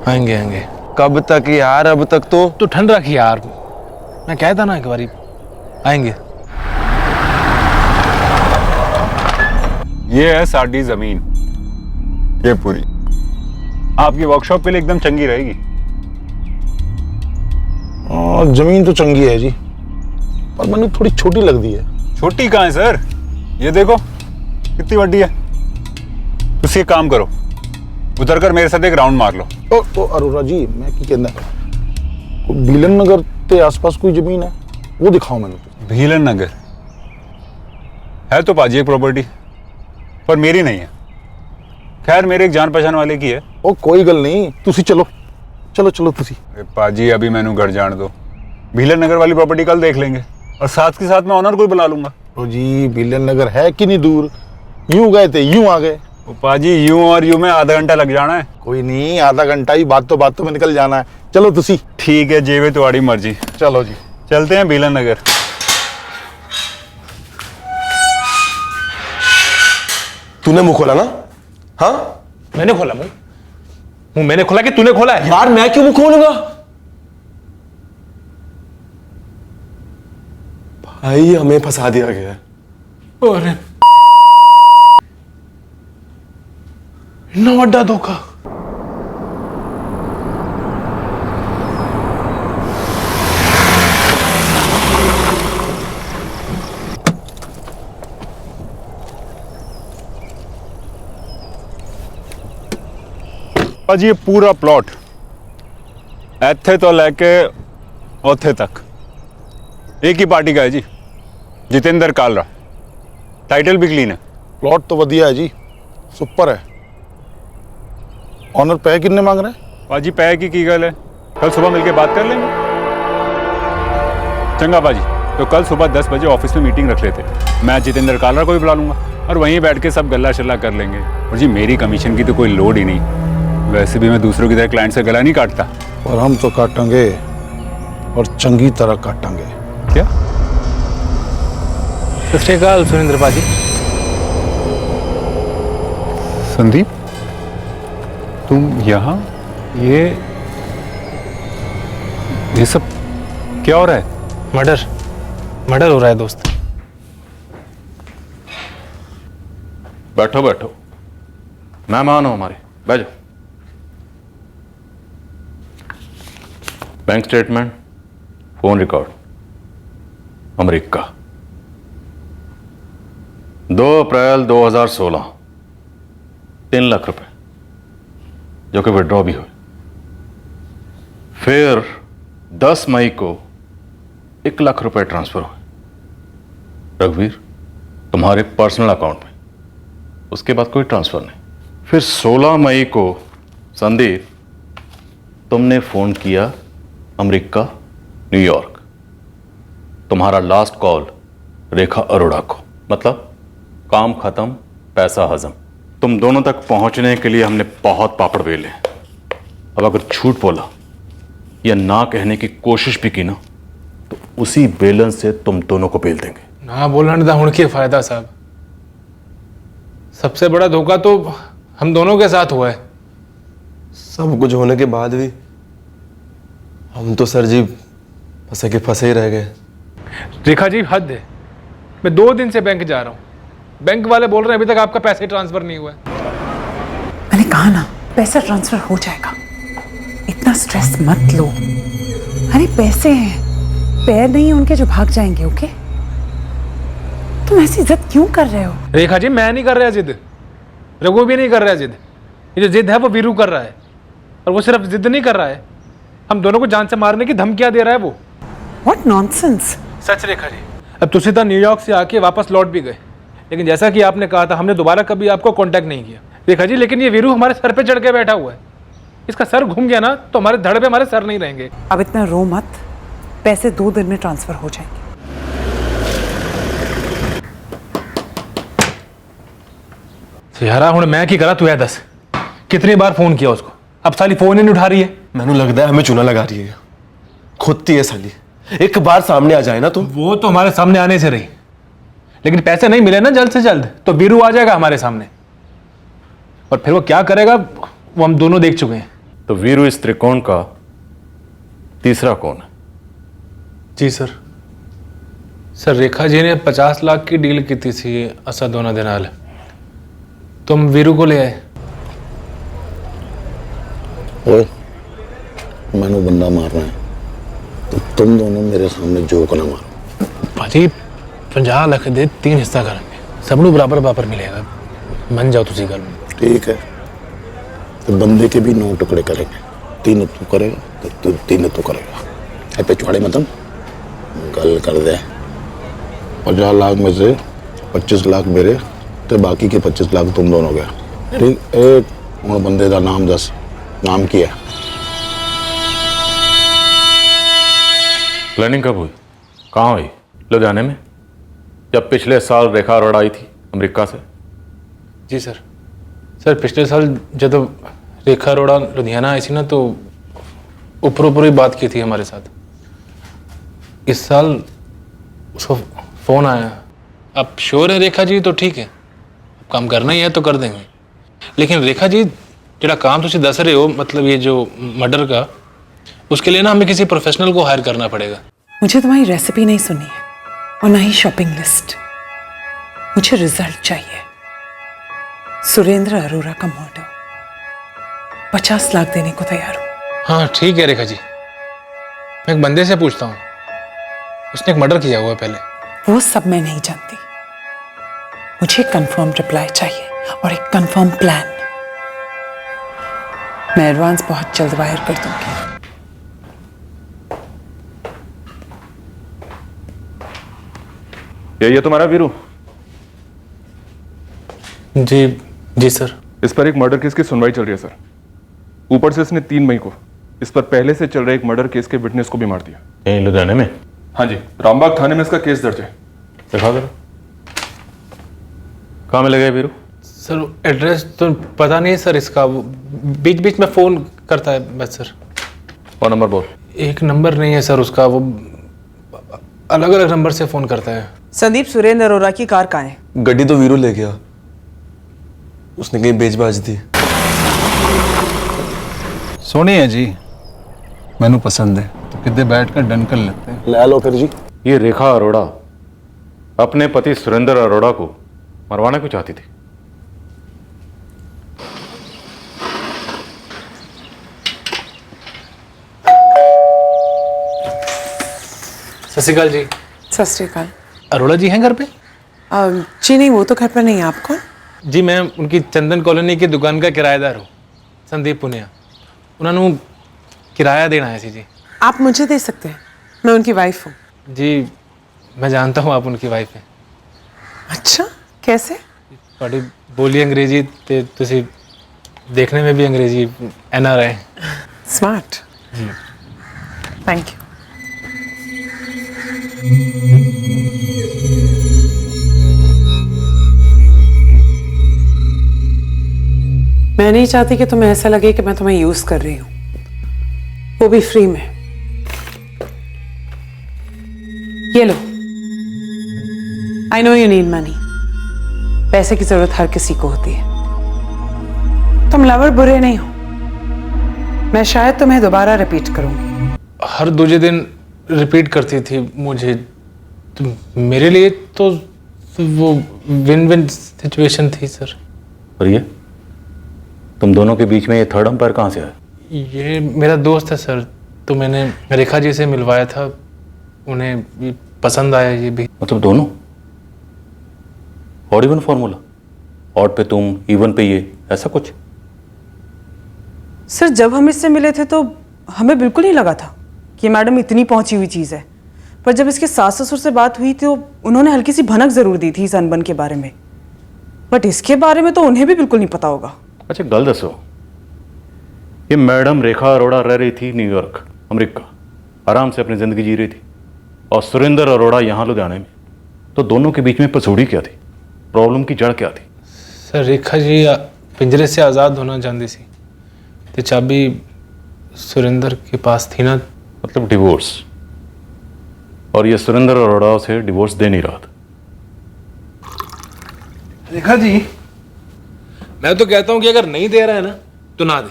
आएंगे आएंगे। कब तक यार? अब तक तो ठंड रखी यार। मैं कहता ना एक बारी आएंगे। ये है साडी जमीन, ये पूरी आपकी वर्कशॉप के लिए एकदम चंगी रहेगी। जमीन तो चंगी है जी, पर मैंने थोड़ी छोटी लग दी है। छोटी कहाँ है सर? ये देखो कितनी बड़ी है। तुसी एक काम करो, उतर कर मेरे साथ एक राउंड मार लो। ओ अरोरा जी, मैं की कहना, भीलन नगर के आसपास कोई जमीन है वो दिखाओ मैंने। भीलन नगर है तो पाजी एक प्रॉपर्टी, पर मेरी नहीं है। खैर मेरे एक जान पहचान वाले की है। ओ कोई गल नहीं, तुसी चलो चलो चलो तुसी। पाजी अभी मैनू घर जान दो, भीलन नगर वाली प्रॉपर्टी कल देख लेंगे, और साथ के साथ मैं ऑनर को भी बुला लूंगा। ओ जी, भीलन नगर है कि नहीं दूर, यूं गए थे यूं आ गए। पाजी यूं और यूं में आधा घंटा लग जाना है। कोई नहीं, आधा घंटा ही, बातों में निकल जाना है। चलो तुसी। ठीक है, जेवे तुम्हारी मर्जी। चलो जी, चलते हैं भीलन नगर। तूने मुंह खोला ना? हाँ मैंने खोला भाई, मुंह मैंने खोला कि तूने खोला है? यार मैं क्यों मुंह खोलूंगा भाई, हमें फंसा दिया गया है। अरे इतना बड़ा धोखा। पाजी ये पूरा प्लॉट ऐथे तो लेके ओथे तक एक ही पार्टी का है जी, जितेंद्र कालरा। टाइटल भी क्लीन है। प्लॉट तो वधिया है जी, सुपर है। ऑनर पैसे कितने मांग रहे हैं? पाजी पैसे की गल है, कल सुबह मिलके बात कर लेंगे। चंगा पाजी, तो कल सुबह 10 बजे ऑफिस में मीटिंग रख लेते। मैं जितेंद्र कालरा को भी बुला लूंगा और वहीं बैठ के सब गल्ला शल्ला कर लेंगे। और जी मेरी कमीशन की तो कोई लोड ही नहीं, वैसे भी मैं दूसरों की तरह क्लाइंट से गला नहीं काटता। और हम तो काटेंगे, और चंगी तरह काटेंगे। क्या? सत श्री अकाल सुरेंद्र पाजी। संदीप तुम यहाँ? ये सब क्या हो रहा है? मर्डर हो रहा है दोस्त। बैठो बैठो, मेहमान हो हमारे, बैठ जाओ। Bank statement, phone record, America, 2 अप्रैल 2016, 3 लाख रुपए जो कि विड्रॉ भी हुए। फिर 10 मई को 1 लाख रुपए ट्रांसफर हुए रघुवीर तुम्हारे पर्सनल अकाउंट में, उसके बाद कोई ट्रांसफर नहीं। फिर 16 मई को संदीप तुमने फोन किया अमेरिका, न्यूयॉर्क, तुम्हारा लास्ट कॉल रेखा अरोड़ा को, मतलब काम खत्म, पैसा हजम। तुम दोनों तक पहुंचने के लिए हमने बहुत पापड़ बेले। अब अगर झूठ बोला या ना कहने की कोशिश भी की ना तो उसी बेलन से तुम दोनों को बेल देंगे। ना बोलने दा हुण के फायदा साहब, सबसे बड़ा धोखा तो हम दोनों के साथ हुआ है। सब कुछ होने के बाद भी हम तो सर जी फंसे के फंसे ही रह गए। रेखा जी हद है, मैं 2 दिन से बैंक जा रहा हूँ, बैंक वाले बोल रहे हैं अभी तक आपका पैसे ट्रांसफर नहीं हुआ है। मैंने कहा ना पैसा ट्रांसफर हो जाएगा, इतना स्ट्रेस मत लो। अरे पैसे हैं, पैर नहीं उनके जो भाग जाएंगे। ओके, तुम ऐसी जिद क्यों कर रहे हो? रेखा जी मैं नहीं कर रहा जिद, रघु भी नहीं कर रहा जिद, ये जो जिद है वो वीरू कर रहा है। और वो सिर्फ जिद नहीं कर रहा है, हम दोनों को जान से मारने की धमकियां दे रहा है वो। What nonsense! सच रेखा जी, अब तुसीता न्यूयॉर्क से आके वापस लौट भी गए, लेकिन जैसा कि आपने कहा था हमने दोबारा कभी आपको कांटेक्ट नहीं किया। रेखा जी लेकिन ये वीरू हमारे सर पे चढ़ के बैठा हुआ है, इसका सर घूम गया ना तो हमारे धड़ पे हमारे सर नहीं रहेंगे। अब इतना रो मत, पैसे 2 दिन में ट्रांसफर हो जाएंगे। यारा हुण मैं की करा, तू है दस कितनी बार फोन किया उसको, अब साली फोन ही नहीं उठा रही है। मैंने लगता है हमें चूना लगा रही है, खुदती है साली। एक बार सामने आ जाए ना तो वो तो हमारे सामने आने से रही, लेकिन पैसे नहीं मिले ना जल्द से जल्द तो वीरू आ जाएगा हमारे सामने, और फिर वो क्या करेगा वो हम दोनों देख चुके हैं। तो वीरू इस त्रिकोण का तीसरा कौन है? जी सर, सर रेखा जी ने 50 लाख की डील की थी असद होना दिनाल, तुम वीरू को ले आए। ओए, मैंने बंदा मारना है तो तुम दोनों मेरे सामने जोक ना मारो। भाजी 50 लाख दे 3 हिस्सा करेंगे, सबनों बराबर बराबर मिलेगा, मन जाओ तुसी गल में। ठीक है, तो बंदे के भी 9 टुकड़े करेंगे, 3 तू करेगा तो 3 तू करेगा। पे चौड़े मतलब गल कर दे, 50 लाख में से 25 लाख मेरे तो बाकी के 25 लाख तुम दोनों गया। ठीक, एक और बंदे का नाम दस, नाम क्या है? प्लानिंग कब हुई, कहाँ हुई? लुधियाने में, जब पिछले साल रेखा अरोड़ा आई थी अमेरिका से। जी सर, सर पिछले साल जब रेखा अरोड़ा लुधियाना आई थी ना तो ऊपर ऊपर ही बात की थी हमारे साथ। इस साल उसको फोन आया। अब श्योर है रेखा जी तो ठीक है, अब काम करना ही है तो कर देंगे, लेकिन रेखा जी जेड़ा काम तुम दस रहे हो, मतलब ये जो मर्डर का, उसके लिए ना हमें किसी प्रोफेशनल को हायर करना पड़ेगा। मुझे तुम्हारी रेसिपी नहीं सुननी है और ना ही शॉपिंग लिस्ट, मुझे रिजल्ट चाहिए। सुरेंद्र अरोड़ा का मर्डर, 50 लाख देने को तैयार हूं। हाँ ठीक है रेखा जी, मैं एक बंदे से पूछता हूँ, उसने एक मर्डर किया हुआ है पहले। वो सब मैं नहीं जानती, मुझे कंफर्म रिप्लाई चाहिए और एक कंफर्म प्लान। मैं एडवांस बहुत जल्द वायर कर दूंगी। ये तुम्हारा वीरू? जी जी सर। इस पर एक मर्डर केस की सुनवाई चल रही है सर। ऊपर से इसने 3 मई को इस पर पहले से चल रहे एक मर्डर केस के विटनेस को भी मार दिया। यहीं लुधियाने में? हाँ जी, रामबाग थाने में इसका केस दर्ज है। दिखा दो, कहाँ मिलेगा ये वीरू? सर एड्रेस तो पता नहीं है सर इसका, बीच बीच में फोन करता है बस सर। और नंबर बोल। एक नंबर नहीं है सर उसका, वो अलग अलग नंबर से फोन करता है। संदीप, सुरेंद्र अरोड़ा की कार कहाँ है? गड्डी तो वीरू ले गया, उसने कहीं बेच बाज दी। सोनी है जी, मैनू पसंद है तो कितने बैठ कर डन कर लेते हैं। ले लो फिर जी। ये रेखा अरोड़ा अपने पति सुरेंद्र अरोड़ा को मरवाना क्यों चाहती थी? सत श्रीकाल जी। सत श्रीकाल। अरोड़ा जी हैं घर पे? जी नहीं, वो तो घर पर नहीं है। आप कौन? जी मैं उनकी चंदन कॉलोनी की दुकान का किराएदार हूँ, संदीप पुनिया। उन्होंने किराया देना है जी। आप मुझे दे सकते हैं, मैं उनकी वाइफ हूँ। जी मैं जानता हूँ आप उनकी वाइफ हैं। अच्छा, कैसे? ਤੁਹਾਡੀ बोली अंग्रेजी ते तुसी देखने में भी अंग्रेजी NRI। स्मार्ट। जी थैंक यू। मैं नहीं चाहती कि तुम्हें ऐसा लगे कि मैं तुम्हें यूज कर रही हूं, वो भी फ्री में। ये लो, I know you need money. पैसे की जरूरत हर किसी को होती है। तुम लवर बुरे नहीं हो। मैं शायद तुम्हें दोबारा रिपीट करूंगी। हर दूसरे दिन रिपीट करती थी मुझे, तो मेरे लिए तो वो विन विन सिचुएशन थी सर। और ये तुम दोनों के बीच में ये थर्ड अंपायर कहाँ से आया? ये मेरा दोस्त है सर, तो मैंने रेखा जी से मिलवाया था, उन्हें ये पसंद आया ये भी। मतलब दोनों? Odd even formula? ऑड पे तुम, इवन पे ये, ऐसा कुछ? सर जब हम इससे मिले थे तो हमें बिल्कुल नहीं लगा था कि मैडम इतनी पहुंची हुई चीज़ है, पर जब इसके सास ससुर से बात हुई तो उन्होंने हल्की सी भनक ज़रूर दी थी इस अनबन के बारे में, बट इसके बारे में तो उन्हें भी बिल्कुल नहीं पता होगा। अच्छा गल दसो, ये मैडम रेखा अरोड़ा रह रही थी न्यूयॉर्क अमेरिका, आराम से अपनी ज़िंदगी जी रही थी, और सुरेंद्र अरोड़ा यहाँ लुधियाने में, तो दोनों के बीच में पसूड़ी क्या थी? प्रॉब्लम की जड़ क्या थी? सर रेखा जी पिंजरे से आज़ाद होना चाहती सी, तो चाबी सुरेंद्र के पास थी ना। मतलब डिवोर्स? और ये सुरेंद्र अरोड़ा उसे डिवोर्स दे नहीं रहा था। रेखा जी मैं तो कहता हूं कि अगर नहीं दे रहा है ना तो ना दे,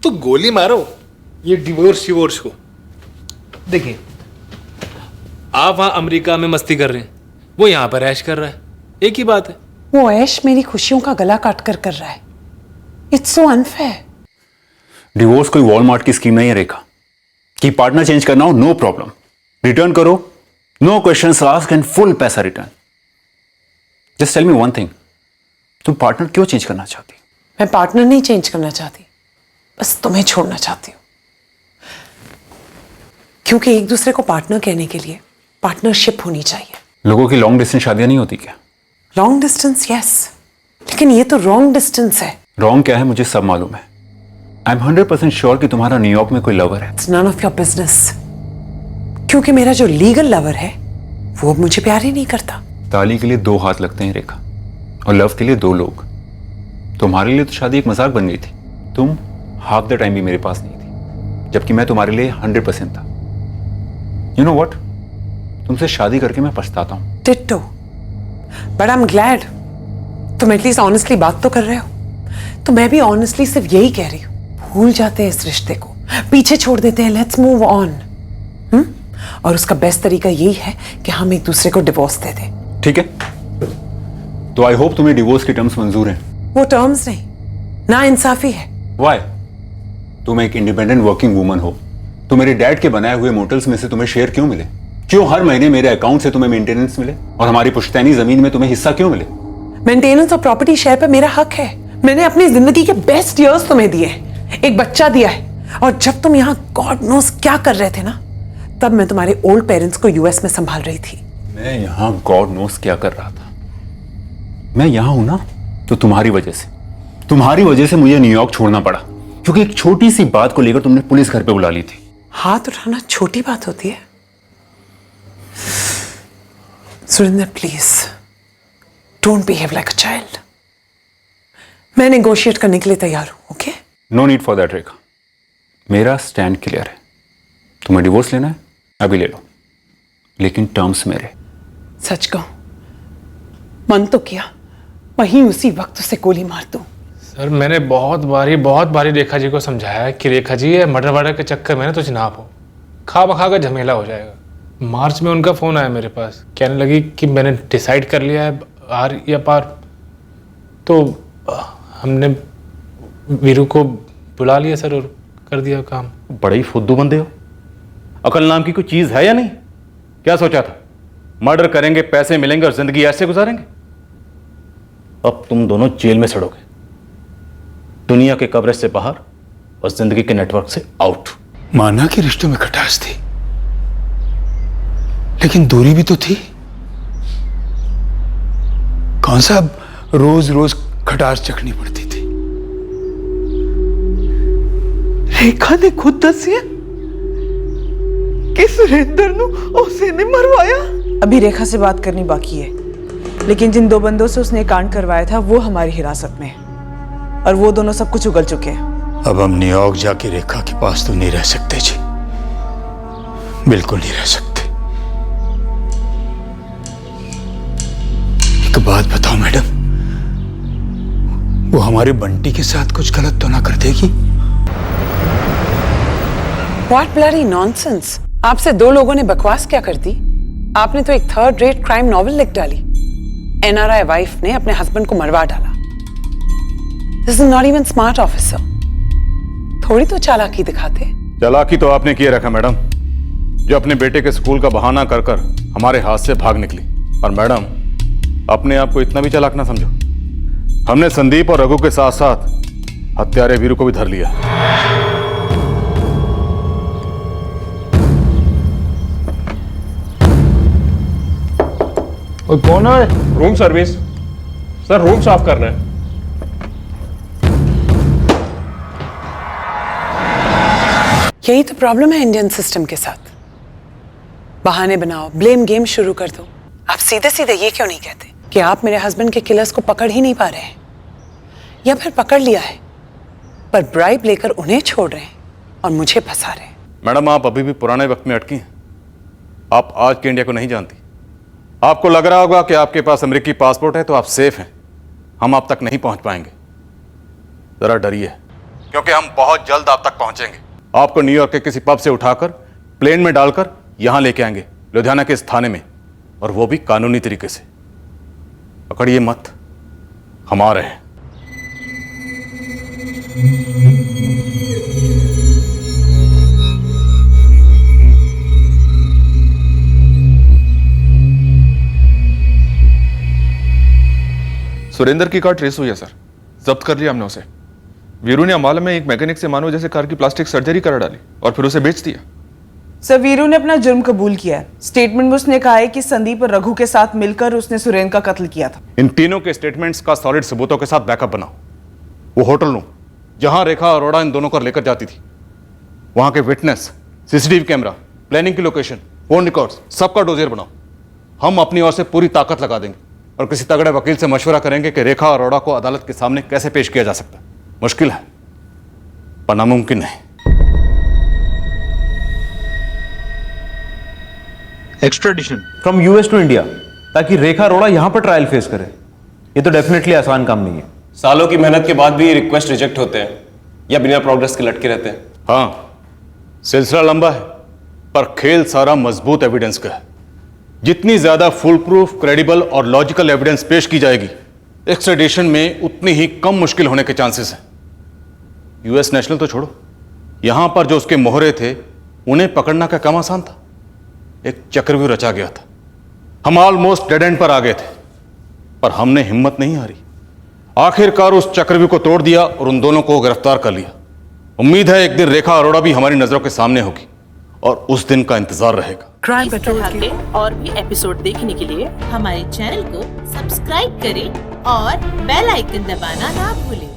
तो गोली मारो ये डिवोर्स को। देखिए आप वहां अमेरिका में मस्ती कर रहे हैं, वो यहां पर ऐश कर रहा है, एक ही बात है। वो ऐश मेरी खुशियों का गला काट कर रहा है। It's so unfair. डिवोर्स कोई वॉलमार्ट की स्कीम नहीं है रेखा, कि पार्टनर चेंज करना हो नो प्रॉब्लम, रिटर्न करो, no questions ask and full पैसा return. Just tell me one thing, तुम पार्टनर क्यों चेंज करना चाहती? मैं पार्टनर नहीं चेंज करना चाहती, बस तुम्हें छोड़ना चाहती हूँ, क्योंकि एक दूसरे को पार्टनर कहने के लिए पार्टनरशिप होनी चाहिए। लोगों की लॉन्ग डिस्टेंस शादियां नहीं होती क्या? लॉन्ग डिस्टेंस यस, लेकिन ये तो रॉन्ग डिस्टेंस है। रॉन्ग क्या है मुझे सब मालूम है। आई एम 100% श्योर कि तुम्हारा न्यूयॉर्क में कोई लवर है। It's none of your business, क्योंकि मेरा जो लीगल लवर है वो मुझे प्यार ही नहीं करता। ताली के लिए दो हाथ लगते हैं रेखा, और लव के लिए दो लोग। तुम्हारे लिए तो शादी एक मजाक बन गई थी, तुम हाफ द टाइम भी मेरे पास नहीं थी, जबकि मैं तुम्हारे लिए 100% था। यू नो व्हाट, तुमसे शादी करके मैं पछताता हूँ। Ditto, but I am glad तुम एटलीस्ट ऑनेस्टली बात तो कर रहे हो। तो मैं भी ऑनेस्टली सिर्फ यही कह रही हूँ, भूल जाते हैं इस रिश्ते को, पीछे छोड़ देते हैं, लेट्स मूव ऑन। और उसका बेस्ट तरीका यही है कि हम एक दूसरे को डिवोर्स दे दें। ठीक है, तो आई होप तुम्हें डिवोर्स के टर्म्स मंजूर हैं। वो टर्म्स नहीं, ना इंसाफी है। वाई? तुम एक इंडिपेंडेंट वर्किंग वुमन हो, तो मेरे डैड के बनाए हुए मोटल्स में से तुम्हें शेयर क्यों मिले? क्यों हर महीने मेरे अकाउंट से तुम्हें मेंटेनेंस मिले, और हमारी पुश्तैनी जमीन में तुम्हें हिस्सा क्यों मिले? मेंटेनेंस और प्रॉपर्टी शेयर पर मेरा हक है। मैंने अपनी जिंदगी के बेस्ट इयर्स तुम्हें दिए हैं, एक बच्चा दिया है, और जब तुम यहाँ गॉड नोस क्या कर रहे थे ना, तब मैं तुम्हारे ओल्ड पेरेंट्स को यूएस में संभाल रही थी। मैं यहाँ गॉड नोस क्या कर रहा था? मैं यहाँ हूं ना तो तुम्हारी वजह से मुझे न्यूयॉर्क छोड़ना पड़ा, क्योंकि एक छोटी सी बात को लेकर तुमने पुलिस घर पे बुला ली थी। हाथ उठाना छोटी बात होती है? Surendra please don't behave like a child. मैं नेगोशिएट करने के लिए तैयार हूं। Okay? No need for that Rekha, मेरा स्टैंड क्लियर है। तुम्हें डिवोर्स लेना है, अभी ले लो, लेकिन टर्म्स मेरे। सच कहूं, मन तो किया वहीं उसी वक्त उसे गोली मार दूं। सर मैंने बहुत बारी रेखा जी को समझाया कि रेखा जी ये मर्डर वर्डर के चक्कर में ना तो ना हो, खा बखा का झमेला हो जाएगा। मार्च में उनका फ़ोन आया मेरे पास, कहने लगी कि मैंने डिसाइड कर लिया है आर या पार। तो हमने वीरू को बुला लिया सर और कर दिया काम। बड़े ही फुद्दू बंदे हो। अकल नाम की कोई चीज़ है या नहीं? क्या सोचा था? मर्डर करेंगे, पैसे मिलेंगे और जिंदगी ऐसे गुजारेंगे? अब तुम दोनों जेल में सड़ोगे, दुनिया के कवरेज से बाहर और जिंदगी के नेटवर्क से आउट। माना कि रिश्तों में खटास थी, लेकिन दूरी भी तो थी। कौन सा रोज रोज खटास चखनी पड़ती थी। रेखा ने खुद दसिया कि सुरेंद्र नु उसे ने मरवाया। अभी रेखा से बात करनी बाकी है, लेकिन जिन दो बंदों से उसने कांड करवाया था वो हमारी हिरासत में है और वो दोनों सब कुछ उगल चुके हैं। अब हम न्यूयॉर्क जाके रेखा के पास तो नहीं रह सकते जी, बिल्कुल नहीं रह सकते। एक बात बताओ मैडम, वो हमारे बंटी के साथ कुछ गलत तो ना कर देगी? What bloody nonsense! आपसे दो लोगों ने बकवास क्या कर दी? आपने तो एक थर्ड रेट क्राइम नॉवेल लिख डाली। NRI वाइफ ने अपने हस्बैंड को मरवा डाला। This is not even smart, officer. थोड़ी तो चालाकी दिखाते। चालाकी तो आपने किए रखा मैडम, जो अपने बेटे के स्कूल का बहाना कर कर हमारे हाथ से भाग निकली। और मैडम, अपने आप को इतना भी चालाक ना समझो। हमने संदीप और रघु के साथ साथ हत्यारे वीरू को भी धर लिया। कौन है? रूम सर्विस सर, रूम साफ करना है। यही तो प्रॉब्लम है इंडियन सिस्टम के साथ। बहाने बनाओ, ब्लेम गेम शुरू कर दो। आप सीधे सीधे ये क्यों नहीं कहते कि आप मेरे हस्बैंड के किलर्स को पकड़ ही नहीं पा रहे हैं, या फिर पकड़ लिया है पर ब्राइब लेकर उन्हें छोड़ रहे हैं और मुझे फंसा रहे हैं। मैडम, आप अभी भी पुराने वक्त में अटकी हैं। आप आज के इंडिया को नहीं जानती। आपको लग रहा होगा कि आपके पास अमेरिकी पासपोर्ट है तो आप सेफ हैं। हम आप तक नहीं पहुंच पाएंगे। जरा डरिए, क्योंकि हम बहुत जल्द आप तक पहुंचेंगे। आपको न्यूयॉर्क के किसी पब से उठाकर प्लेन में डालकर यहां लेके आएंगे, लुधियाना के इस थाने में, और वो भी कानूनी तरीके से। पकड़िए मत, हम आ रहे हैं। सुरेंद्र की कार ट्रेस हुई है सर, जब्त कर लिया हमने उसे। वीरू ने अमाला में एक मैकेनिक से मानो जैसे कार की प्लास्टिक सर्जरी करा डाली और फिर उसे बेच दिया। सर, वीरू ने अपना जुर्म कबूल किया है। स्टेटमेंट में उसने कहा है कि संदीप और रघु के साथ मिलकर उसने सुरेंद्र का कत्ल किया था। इन तीनों के स्टेटमेंट्स का सॉलिड सबूतों के साथ बैकअप बनाओ। वो होटल रूम जहां रेखा अरोड़ा इन दोनों को लेकर जाती थी, वहां के विटनेस, सीसीटीवी कैमरा, प्लानिंग की लोकेशन, फोन रिकॉर्ड्स, सबका डोजियर बनाओ। हम अपनी ओर से पूरी ताकत लगा देंगे और किसी तगड़े वकील से मशवरा करेंगे कि रेखा अरोड़ा को अदालत के सामने कैसे पेश किया जा सकता है। मुश्किल है पर नामुमकिन नहीं। Extradition from US to India, ताकि रेखा अरोड़ा यहां पर ट्रायल फेस करे। ये तो डेफिनेटली आसान काम नहीं है। सालों की मेहनत के बाद भी रिक्वेस्ट रिजेक्ट होते हैं या बिना प्रोग्रेस के लटके रहते हैं। हाँ, सिलसिला लंबा है पर खेल सारा मजबूत एविडेंस का है। जितनी ज्यादा फुल प्रूफ, क्रेडिबल और लॉजिकल एविडेंस पेश की जाएगी, एक्स्ट्राडिशन में उतनी ही कम मुश्किल होने के चांसेस हैं। यूएस नेशनल तो छोड़ो, यहां पर जो उसके मोहरे थे उन्हें पकड़ना का कम आसान था। एक चक्रव्यूह रचा गया था। हम ऑलमोस्ट डेड एंड पर आ गए थे, पर हमने हिम्मत नहीं हारी। आखिरकार उस चक्रव्यूह को तोड़ दिया और उन दोनों को गिरफ्तार कर लिया। उम्मीद है एक दिन रेखा अरोड़ा भी हमारी नजरों के सामने होगी और उस दिन का इंतजार रहेगा। इस तरह के और भी एपिसोड देखने के लिए हमारे चैनल को सब्सक्राइब करें और बेल आइकन दबाना ना भूलें।